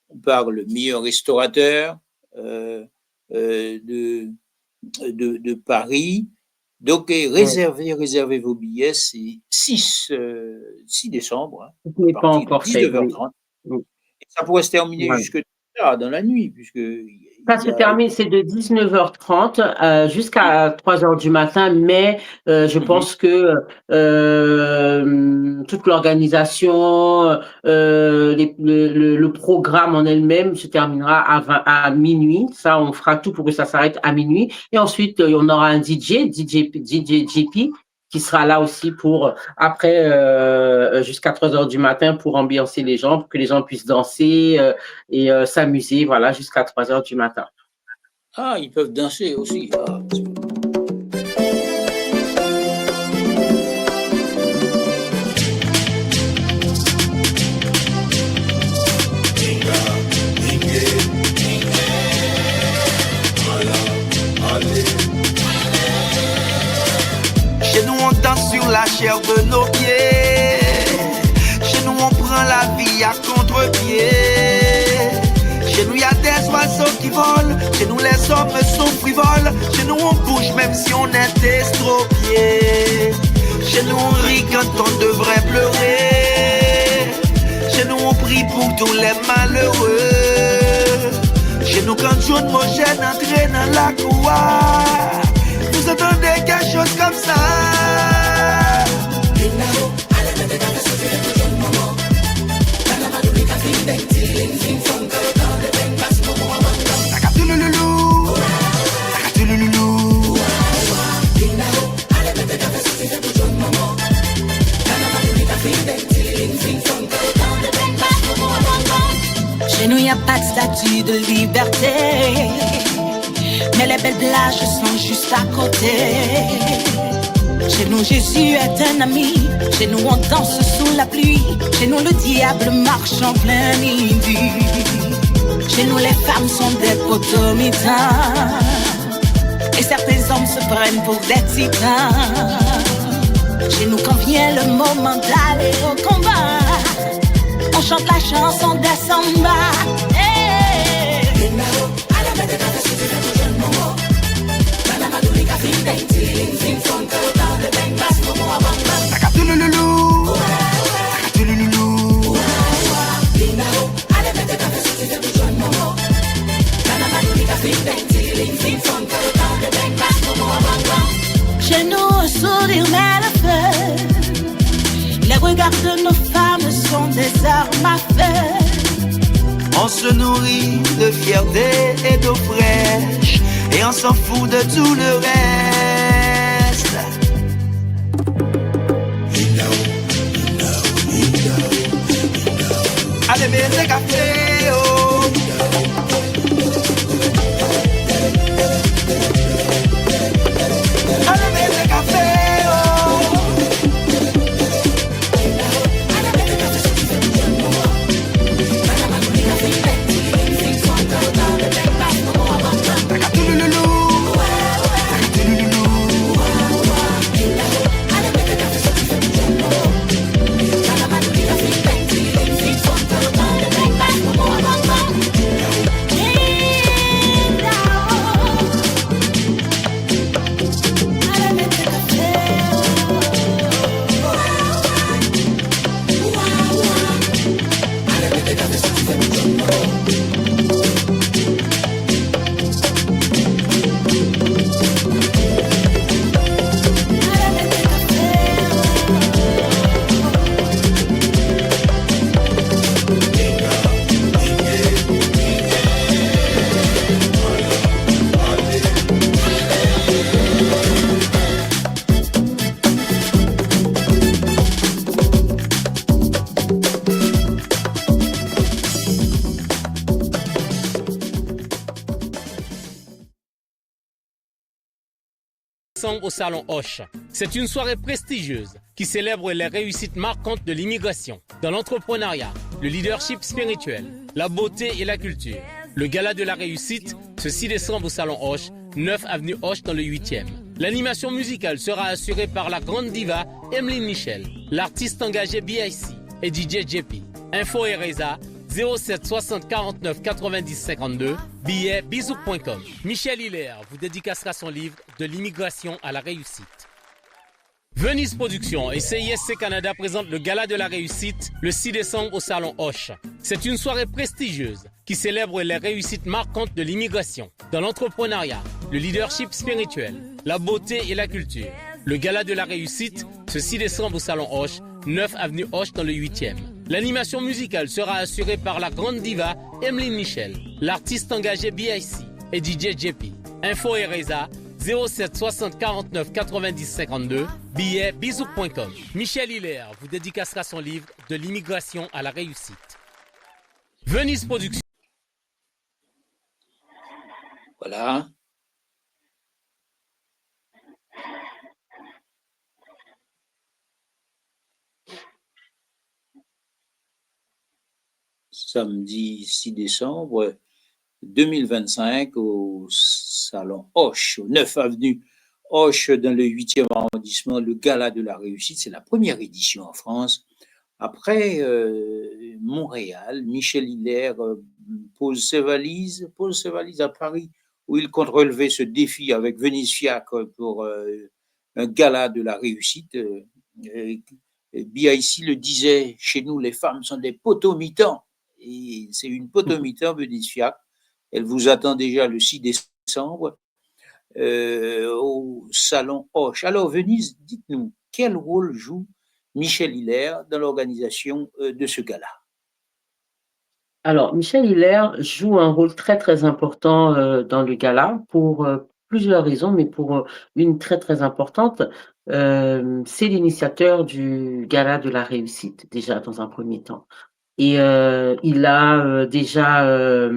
on parle meilleur restaurateur de Paris. Donc réservez vos billets, c'est 6 décembre, hein, à partir de 19h30. Et ça pourrait se terminer jusque tard dans la nuit, puisque ça se termine, c'est de 19h30 jusqu'à 3h du matin, mais je pense que toute l'organisation, le programme en elle-même se terminera à minuit. Ça, on fera tout pour que ça s'arrête à minuit. Et ensuite, on aura un DJ JP, qui sera là aussi pour après jusqu'à 3h du matin pour ambiancer les gens, pour que les gens puissent danser et s'amuser, voilà, jusqu'à 3h du matin. Ah, ils peuvent danser aussi. Ah. Chez nous on danse sur la chair de nos pieds. Chez nous on prend la vie à contre-pied. Chez nous y a des oiseaux qui volent. Chez nous les hommes sont frivoles. Chez nous on bouge même si on est estropié. Chez nous on rit quand on devrait pleurer. Chez nous on prie pour tous les malheureux. Chez nous quand John Mogène entre dans la couloir, vous entendez quelque chose comme ça. Chez nous, y a pas de statue de liberté, mais les belles plages sont juste à côté. Chez nous, Jésus est un ami. Chez nous, on danse sous la pluie. Chez nous, le diable marche en plein midi. Chez nous, les femmes sont des potomitans, et certains hommes se prennent pour des titans. Chez nous, quand vient le moment d'aller au combat, on chante la chanson des samba. Chez nous, un sourire met le feu. Les regards de nos femmes sont des armes à feu. On se nourrit de fierté et d'eau fraîche, et on s'en fout de tout le reste. Allez, baiser café, oh. Allez, baiser café, oh. décembre au Salon Hoche. C'est une soirée prestigieuse qui célèbre les réussites marquantes de l'immigration, dans l'entrepreneuriat, le leadership spirituel, la beauté et la culture. Le gala de la réussite, ce 6 décembre au Salon Hoche, 9 avenue Hoche dans le 8e. L'animation musicale sera assurée par la grande diva Emeline Michel, l'artiste engagé BIC et DJ JP. Info et Reza 07 60 49 90 52, billets bisouk.com. Michel Hilaire vous dédicacera son livre De l'immigration à la réussite. Venise Productions et CISC Canada présentent le Gala de la réussite le 6 décembre au Salon Hoche. C'est une soirée prestigieuse qui célèbre les réussites marquantes de l'immigration, dans l'entrepreneuriat, le leadership spirituel, la beauté et la culture. Le Gala de la réussite, ce 6 décembre au Salon Hoche, 9 avenue Hoche dans le 8e. L'animation musicale sera assurée par la grande diva Emeline Michel, l'artiste engagé BIC et DJ JP. Info et Reza 07 60 49 90 52, billets bisouk.com. Michel Hilaire vous dédicacera son livre De l'immigration à la réussite. Venise Productions. Voilà. Samedi 6 décembre 2025 au Salon Hoche, au 9 avenue Hoche, dans le 8e arrondissement, le Gala de la réussite. C'est la première édition en France. Après Montréal, Michel Hilaire pose ses valises à Paris, où il compte relever ce défi avec Venise Fiacre pour un Gala de la réussite. BIC le disait, chez nous, les femmes sont des potomitans. Et c'est une potomitan, Venise Fiacre. Elle vous attend déjà le 6 décembre au Salon Hoche. Alors, Venise, dites-nous, quel rôle joue Michel Hilaire dans l'organisation de ce gala? Alors, Michel Hilaire joue un rôle très, très important dans le gala pour plusieurs raisons, mais pour une très, très importante. C'est l'initiateur du gala de la réussite, déjà dans un premier temps. Et il a déjà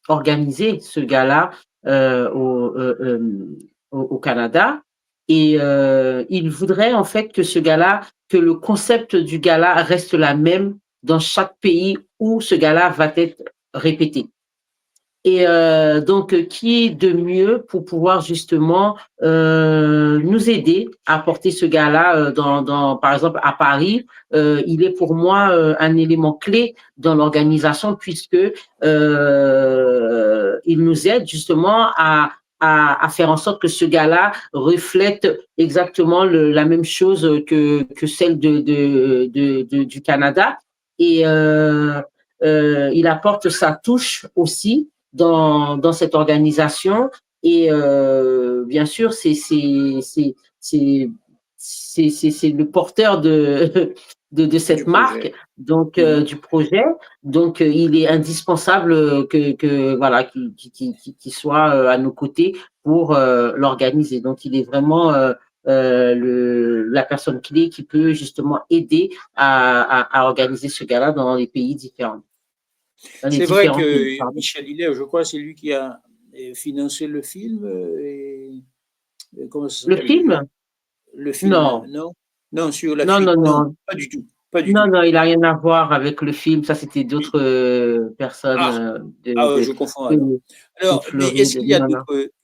organisé ce gala au Canada. Et il voudrait en fait que ce gala, que le concept du gala reste la même dans chaque pays où ce gala va être répété. Et donc, qui est de mieux pour pouvoir justement nous aider à porter ce gala par exemple, à Paris. Il est pour moi un élément clé dans l'organisation puisque il nous aide justement à faire en sorte que ce gala reflète exactement la même chose que celle du Canada. Et il apporte sa touche aussi dans cette organisation et bien sûr c'est le porteur de cette marque donc du projet, donc il est indispensable que voilà qu'il soit à nos côtés pour l'organiser. Donc il est vraiment la personne clé qui peut justement aider à organiser ce gala dans les pays différents. C'est vrai que Michel Hilaire, je crois, c'est lui qui a financé le film. Comment ça s'appelle? Le film? Non, sur la film. Non, pas du tout. Non, il n'a rien à voir avec le film. Ça, c'était d'autres personnes. Je confonds. Alors, mais est-ce qu'il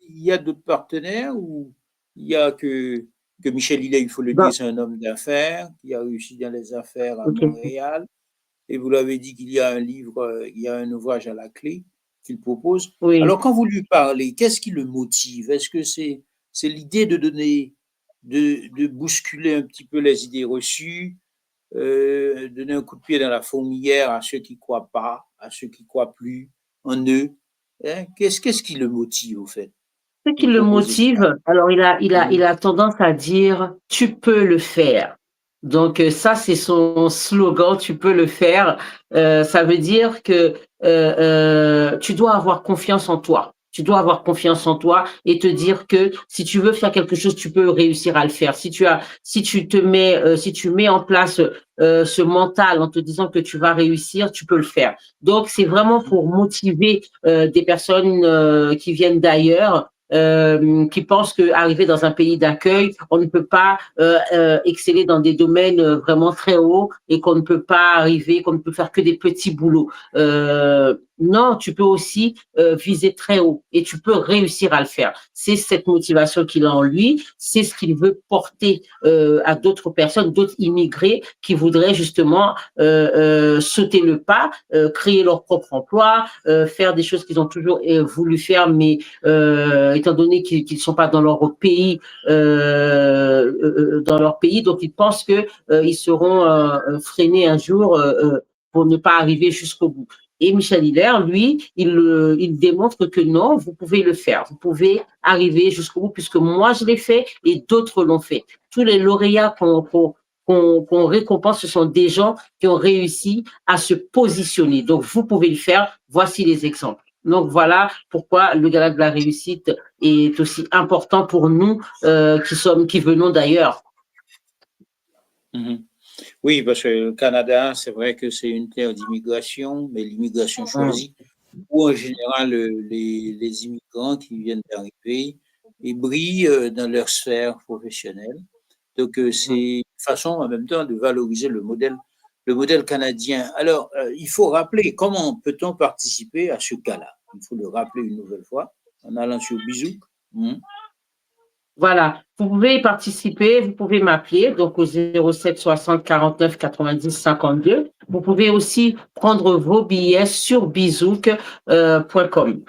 y a d'autres partenaires ou il y a que Michel Hilaire, il faut le dire, c'est un homme d'affaires qui a réussi dans les affaires à Montréal. Et vous l'avez dit qu'il y a un livre, il y a un ouvrage à la clé qu'il propose. Oui. Alors, quand vous lui parlez, qu'est-ce qui le motive? Est-ce que c'est l'idée de donner, de bousculer un petit peu les idées reçues, donner un coup de pied dans la fourmilière à ceux qui ne croient pas, à ceux qui ne croient plus en eux? Hein? Qu'est-ce qui le motive, au fait? Ce qui le motive, alors il a tendance à dire « tu peux le faire ». Donc ça, c'est son slogan, tu peux le faire. Ça veut dire que tu dois avoir confiance en toi. Tu dois avoir confiance en toi et te dire que si tu veux faire quelque chose, tu peux réussir à le faire. Si tu mets en place ce mental en te disant que tu vas réussir, tu peux le faire. Donc c'est vraiment pour motiver des personnes qui viennent d'ailleurs qui pensent qu'arriver dans un pays d'accueil, on ne peut pas exceller dans des domaines vraiment très hauts et qu'on ne peut pas arriver, qu'on ne peut faire que des petits boulots. Non, tu peux aussi viser très haut et tu peux réussir à le faire. C'est cette motivation qu'il a en lui, c'est ce qu'il veut porter à d'autres personnes, d'autres immigrés qui voudraient justement sauter le pas, créer leur propre emploi, faire des choses qu'ils ont toujours voulu faire, mais étant donné qu'ils ne sont pas dans leur pays, donc ils pensent que ils seront freinés un jour pour ne pas arriver jusqu'au bout. Et Michel Hiller, lui, il démontre que non, vous pouvez le faire. Vous pouvez arriver jusqu'au bout, puisque moi, je l'ai fait et d'autres l'ont fait. Tous les lauréats qu'on récompense, ce sont des gens qui ont réussi à se positionner. Donc, vous pouvez le faire. Voici les exemples. Donc, voilà pourquoi le Gala de la réussite est aussi important pour nous qui venons d'ailleurs. Mm-hmm. Oui, parce que le Canada, c'est vrai que c'est une terre d'immigration, mais l'immigration choisie, où en général, les immigrants qui viennent d'arriver, ils brillent dans leur sphère professionnelle. Donc, c'est une façon en même temps de valoriser le modèle canadien. Alors, il faut rappeler comment peut-on participer à ce gala. Il faut le rappeler une nouvelle fois en allant sur Bizouk. Voilà, vous pouvez y participer, vous pouvez m'appeler donc au 07 60 49 90 52. Vous pouvez aussi prendre vos billets sur bizouk.com.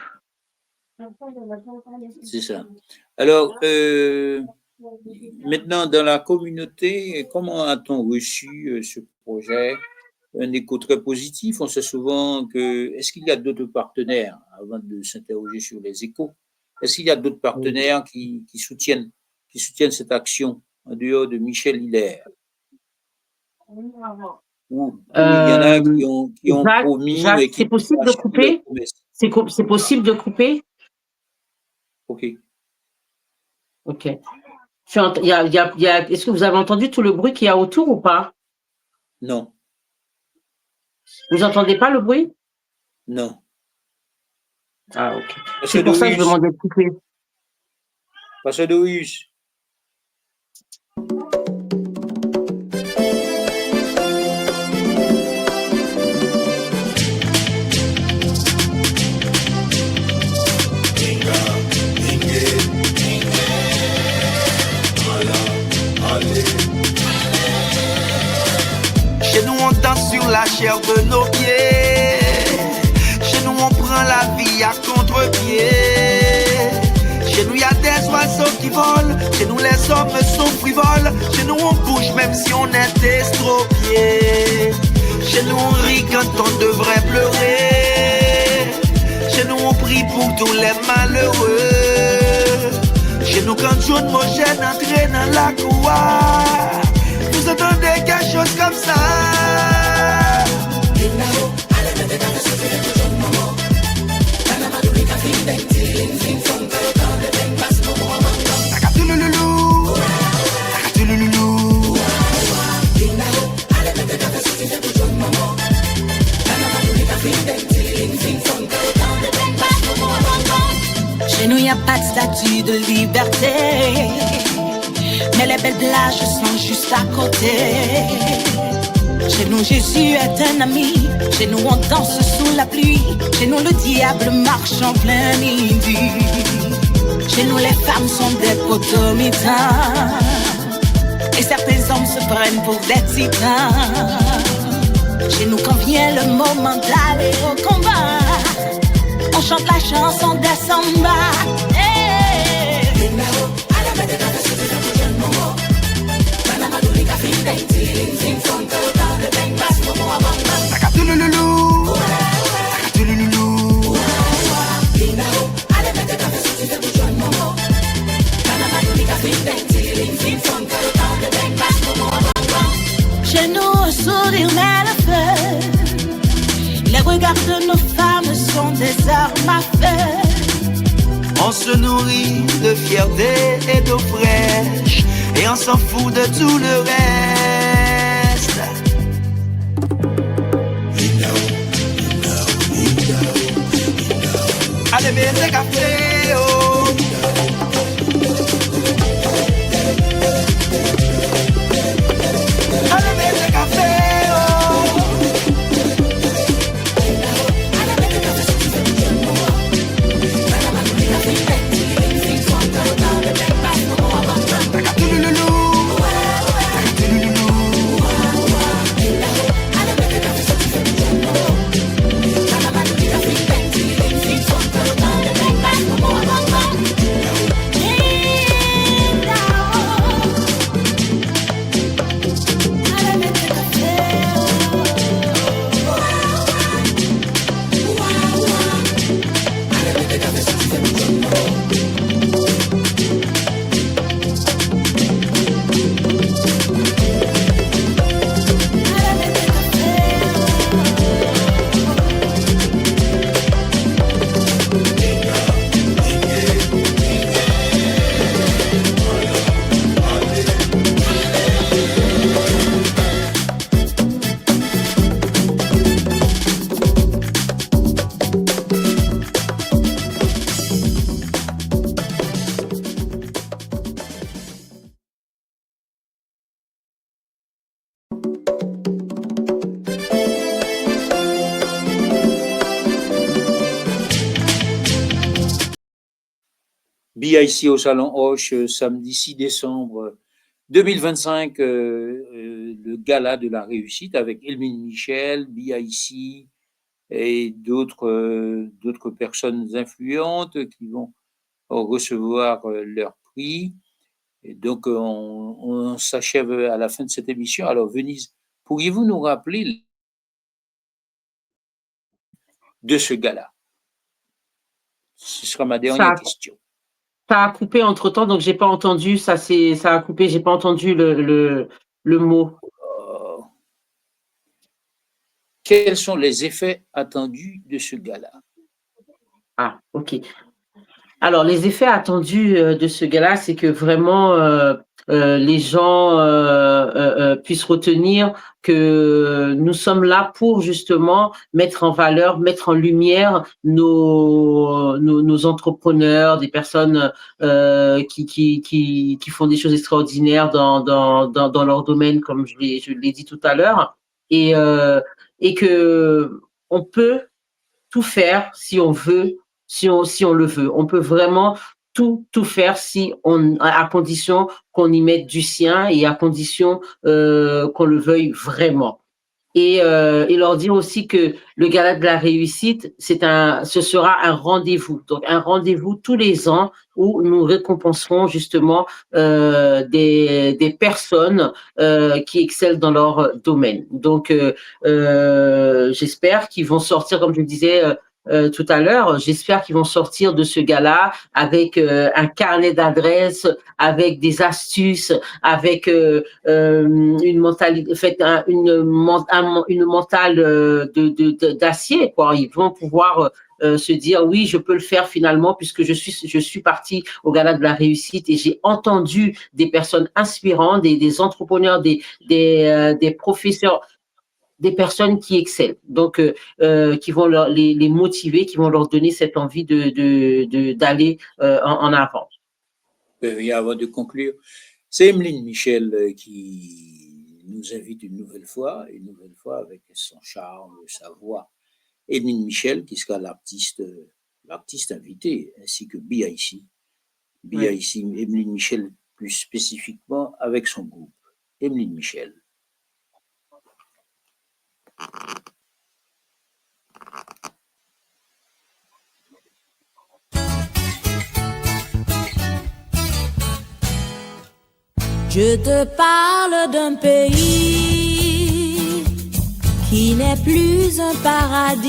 C'est ça. Alors, maintenant, dans la communauté, comment a-t-on reçu ce projet? Un écho très positif. On sait souvent que, est-ce qu'il y a d'autres partenaires, avant de s'interroger sur les échos, est-ce qu'il y a d'autres partenaires qui soutiennent cette action en dehors de Michel Hiller? Ou il y en a qui ont promis. Jacques, c'est possible de couper? C'est possible de couper? OK. OK. Est-ce que vous avez entendu tout le bruit qu'il y a autour ou pas? Non. Vous n'entendez pas le bruit? Non. Ah, OK. C'est pour ça que je demandais de couper. Pasteur Dorius. Chez nous on danse sur la chair de nos pieds. Chez nous on prend la vie à contre-pied. Chez nous y a des oiseaux qui volent. Chez nous les hommes sont frivoles. Chez nous on bouge même si on est estropié. Chez nous on rit quand on devrait pleurer. Chez nous on prie pour tous les malheureux. Chez nous quand John Mogène entre dans la couloir, vous entendez quelque chose comme ça. Chez nous, y a pas de statue de liberté, mais les belles plages sont juste à côté. Chez nous, Jésus est un ami. Chez nous, on danse sous la pluie. Chez nous, le diable marche en plein midi. Chez nous, les femmes sont des potomitains, et certains hommes se prennent pour des titans. Chez nous, quand vient le moment d'aller au combat, on chante la chanson des samba. Chez nous, un sourire met le feu. Les regards de nos femmes sont des armes à feu. On se nourrit de fierté et d'eau fraîche, et on s'en fout de tout le reste. Allez, baiser café, oh. BIC au Salon Hoche, samedi 6 décembre 2025, le gala de la réussite avec Elmine Michel, BIC et d'autres personnes influentes qui vont recevoir leur prix. Et donc, on s'achève à la fin de cette émission. Alors, Venise, pourriez-vous nous rappeler de ce gala? Ce sera ma dernière question. Ça a coupé entre-temps, donc j'ai pas entendu. Ça a coupé, j'ai pas entendu le mot. Quels sont les effets attendus de ce gala? Ah, ok. Alors, les effets attendus de ce gala, c'est que vraiment les gens puissent retenir que nous sommes là pour justement mettre en valeur, mettre en lumière nos entrepreneurs, des personnes qui font des choses extraordinaires dans leur domaine, comme je l'ai dit tout à l'heure, et que on peut tout faire si on veut. Si on le veut, on peut vraiment tout faire à condition qu'on y mette du sien et à condition qu'on le veuille vraiment. Et leur dire aussi que le gala de la réussite, ce sera un rendez-vous. Donc un rendez-vous tous les ans où nous récompenserons justement des personnes qui excellent dans leur domaine. Donc j'espère qu'ils vont sortir, comme je le disais tout à l'heure, j'espère qu'ils vont sortir de ce gala avec un carnet d'adresses, avec des astuces, avec une mentalité, une mentale d'acier, quoi. Ils vont pouvoir se dire oui, je peux le faire finalement puisque je suis partie au gala de la réussite et j'ai entendu des personnes inspirantes, des entrepreneurs, des professeurs, des personnes qui excellent, donc qui vont les motiver, qui vont leur donner cette envie d'aller en avant. Et avant de conclure, c'est Emeline Michel qui nous invite une nouvelle fois avec son charme, sa voix. Emeline Michel qui sera l'artiste invité, ainsi que BIC. BIC, Emeline Michel plus spécifiquement avec son groupe. Emeline Michel. Je te parle d'un pays qui n'est plus un paradis,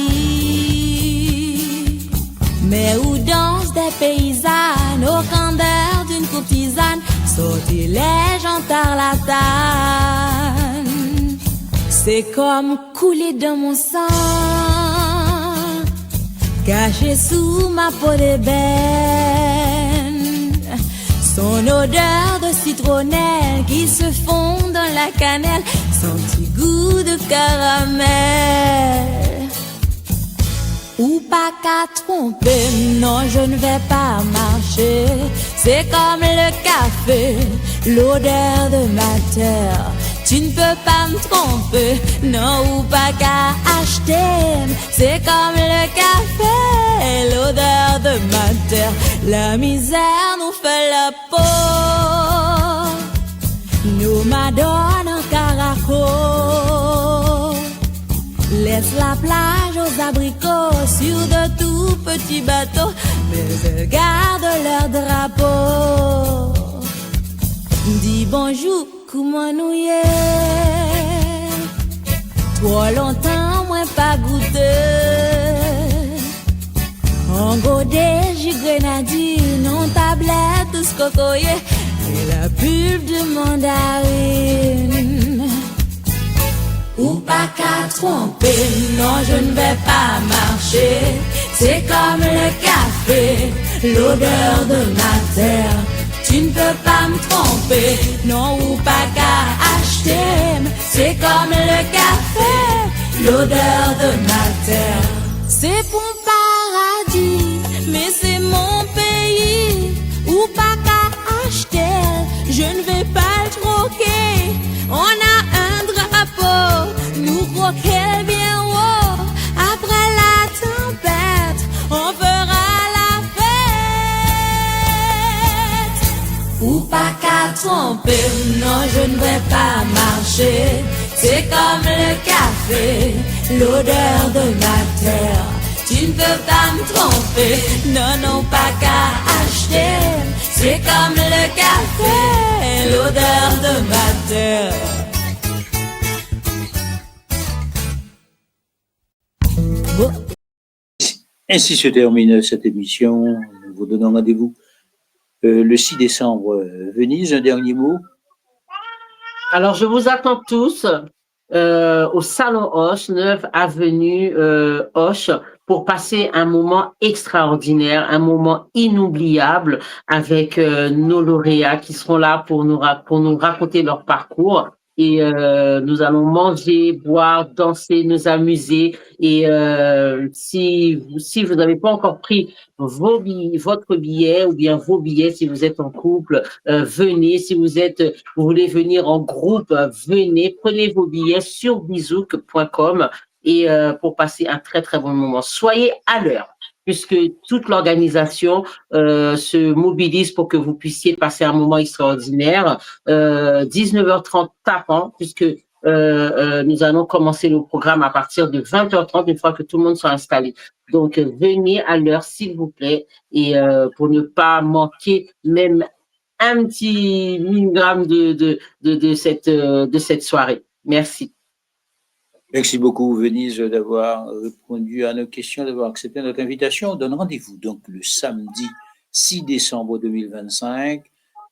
mais où dansent des paysannes au candeur d'une courtisane, sortilège en tarlatane. C'est comme couler dans mon sang, caché sous ma peau d'ébène. Son odeur de citronnelle qui se fond dans la cannelle, son petit goût de caramel. Ou pas qu'à tromper, non je ne vais pas marcher. C'est comme le café, l'odeur de ma terre. Tu ne peux pas me tromper, non ou pas qu'à acheter. C'est comme le café, l'odeur de ma terre. La misère nous fait la peau, nous madone en caraco. Laisse la plage aux abricots sur de tout petits bateaux, mais elles gardent leur drapeau. Dis bonjour, comment nous y est? Trop longtemps, moi pas goûté. En godet, j'y grenadine, en tablette, tout ce cocoyer, et la pulpe de mandarine. Ou pas qu'à tromper, non je ne vais pas marcher. C'est comme le café, l'odeur de ma terre. Tu ne peux pas me tromper, non ou pas qu'à acheter. C'est comme le café, l'odeur de ma terre. C'est mon paradis, mais c'est mon pays. Ou pas qu'à acheter, je ne vais pas le troquer. On a un drapeau, nous croquer bien haut. Après la tempête, on fera la Ou pas qu'à tromper, non je ne vais pas marcher. C'est comme le café, l'odeur de ma terre. Tu ne peux pas me tromper, non, non, pas qu'à acheter. C'est comme le café, l'odeur de ma terre. Ainsi se termine cette émission. Nous vous donnons rendez-vous le 6 décembre. Venise, un dernier mot? Alors, je vous attends tous au Salon Hoche, 9 avenue Hoche, pour passer un moment extraordinaire, un moment inoubliable avec nos lauréats qui seront là pour nous raconter leur parcours. Et nous allons manger, boire, danser, nous amuser. Et si vous n'avez pas encore pris votre billet ou bien vos billets, si vous êtes en couple, venez. Si vous voulez venir en groupe, venez. Prenez vos billets sur bizouk.com et pour passer un très très bon moment. Soyez à l'heure, puisque toute l'organisation se mobilise pour que vous puissiez passer un moment extraordinaire. 19h30 tapant, puisque nous allons commencer le programme à partir de 20h30, une fois que tout le monde sera installé. Donc, venez à l'heure, s'il vous plaît, et pour ne pas manquer même un petit milligramme de cette soirée. Merci. Merci beaucoup, Venise, d'avoir répondu à nos questions, d'avoir accepté notre invitation. On donne rendez-vous donc le samedi 6 décembre 2025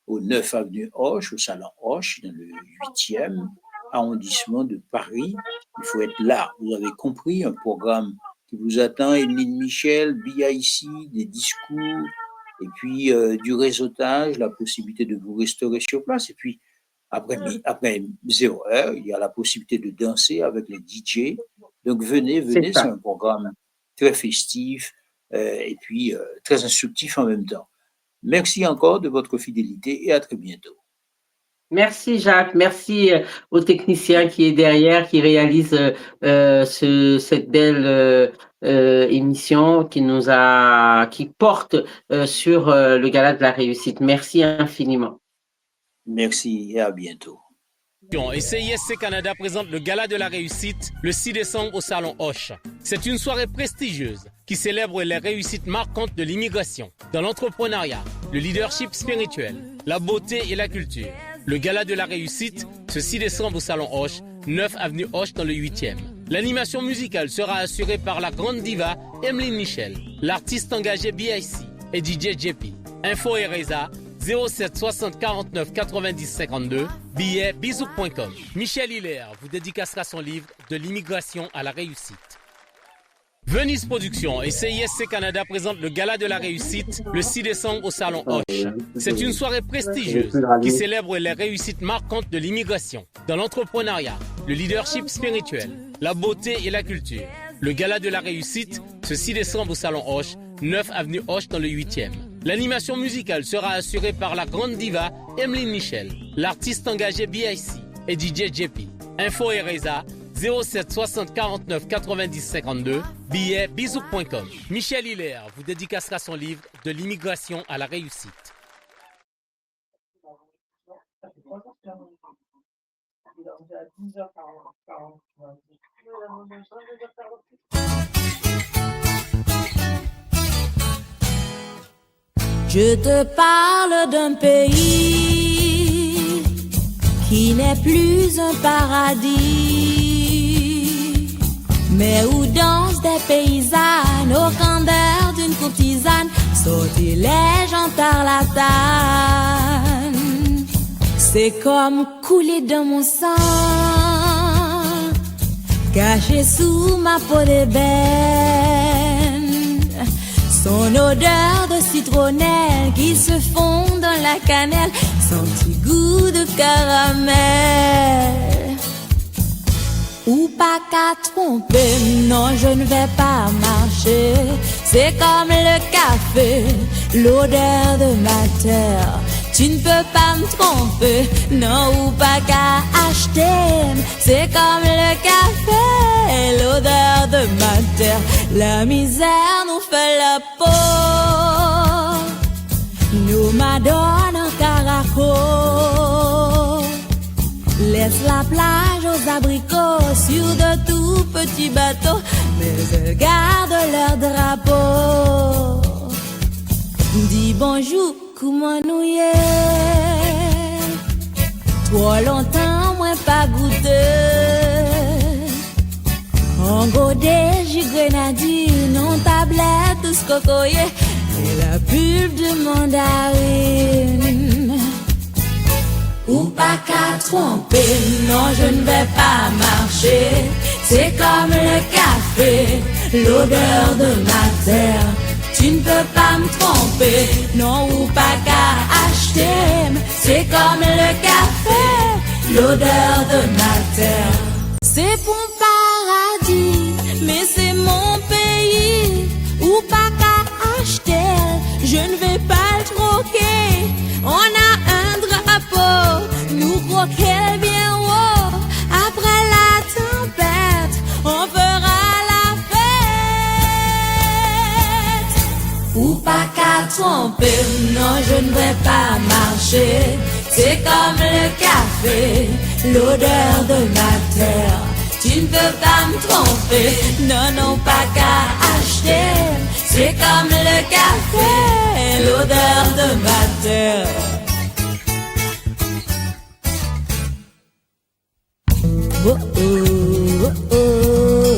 au 9 avenue Hoche, au Salon Hoche, dans le 8e arrondissement de Paris. Il faut être là. Vous avez compris, un programme qui vous attend. Emeline Michel, BIC, des discours, et puis du réseautage, la possibilité de vous restaurer sur place. Et puis, après 0 heure, il y a la possibilité de danser avec les DJ. Donc, venez, c'est un programme très festif et puis très instructif en même temps. Merci encore de votre fidélité et à très bientôt. Merci Jacques, merci au technicien qui est derrière, qui réalise cette belle émission qui porte sur le Gala de la réussite. Merci infiniment. Merci et à bientôt. Et CISC Canada présente le Gala de la réussite le 6 décembre au Salon Hoche. C'est une soirée prestigieuse qui célèbre les réussites marquantes de l'immigration, dans l'entrepreneuriat, le leadership spirituel, la beauté et la culture. Le Gala de la réussite, ce 6 décembre au Salon Hoche, 9 avenue Hoche dans le 8e. L'animation musicale sera assurée par la grande diva Emeline Michel, l'artiste engagé BIC et DJ JP. Info et Reza 07 60 49 90 52, billet bizouk.com. Michel Hilaire vous dédicacera son livre De l'immigration à la réussite. Venise Productions et CISC Canada présentent le Gala de la réussite le 6 décembre au Salon Hoche. C'est une soirée prestigieuse qui célèbre les réussites marquantes de l'immigration, dans l'entrepreneuriat, le leadership spirituel, la beauté et la culture. Le Gala de la réussite, ce 6 décembre au Salon Hoche, 9 avenue Hoche dans le 8e. L'animation musicale sera assurée par la grande diva Emeline Michel, l'artiste engagé BIC et DJ JP. Info et Reza 07 60 49 90 52, billet bizouk.com. Michel Hilaire vous dédicacera son livre De l'immigration à la réussite. Je te parle d'un pays qui n'est plus un paradis, mais où dansent des paysannes au candeur d'une courtisane, sortilège en tarlatane. C'est comme couler dans mon sang, caché sous ma peau d'ébène. Son odeur de citronnelle qui se fond dans la cannelle, son petit goût de caramel. Ou pas qu'à tromper, non je ne vais pas marcher. C'est comme le café, l'odeur de ma terre. Tu ne peux pas me tromper, non ou pas qu'à acheter. C'est comme le café, l'odeur de ma terre. La misère nous fait la peau, nous m'adonne un caractère. laisse la plage aux abricots sur de tout petits bateaux, mais elles gardent leur drapeau. Dis bonjour, comment nous y est? Trop longtemps, moi pas goûté. En godet, j'y grenadine, non tablette, tout ce cocoyer, et la pub de mandarine. Ou pas qu'à tromper, non je ne vais pas marcher. C'est comme le café, l'odeur de ma terre. Tu ne peux pas me tromper, non ou pas qu'à acheter. C'est comme le café, l'odeur de ma terre. C'est mon paradis, mais c'est mon pays. Ou pas qu'à acheter, je ne vais pas le troquer. On a un drapeau, nous croquer bien haut. Après la tempête, on fera la fête. Ou pas qu'à tromper, non je ne vais pas marcher. C'est comme le café, l'odeur de ma terre. Tu ne peux pas me tromper, non, non, pas qu'à acheter. C'est comme le café, l'odeur de ma terre.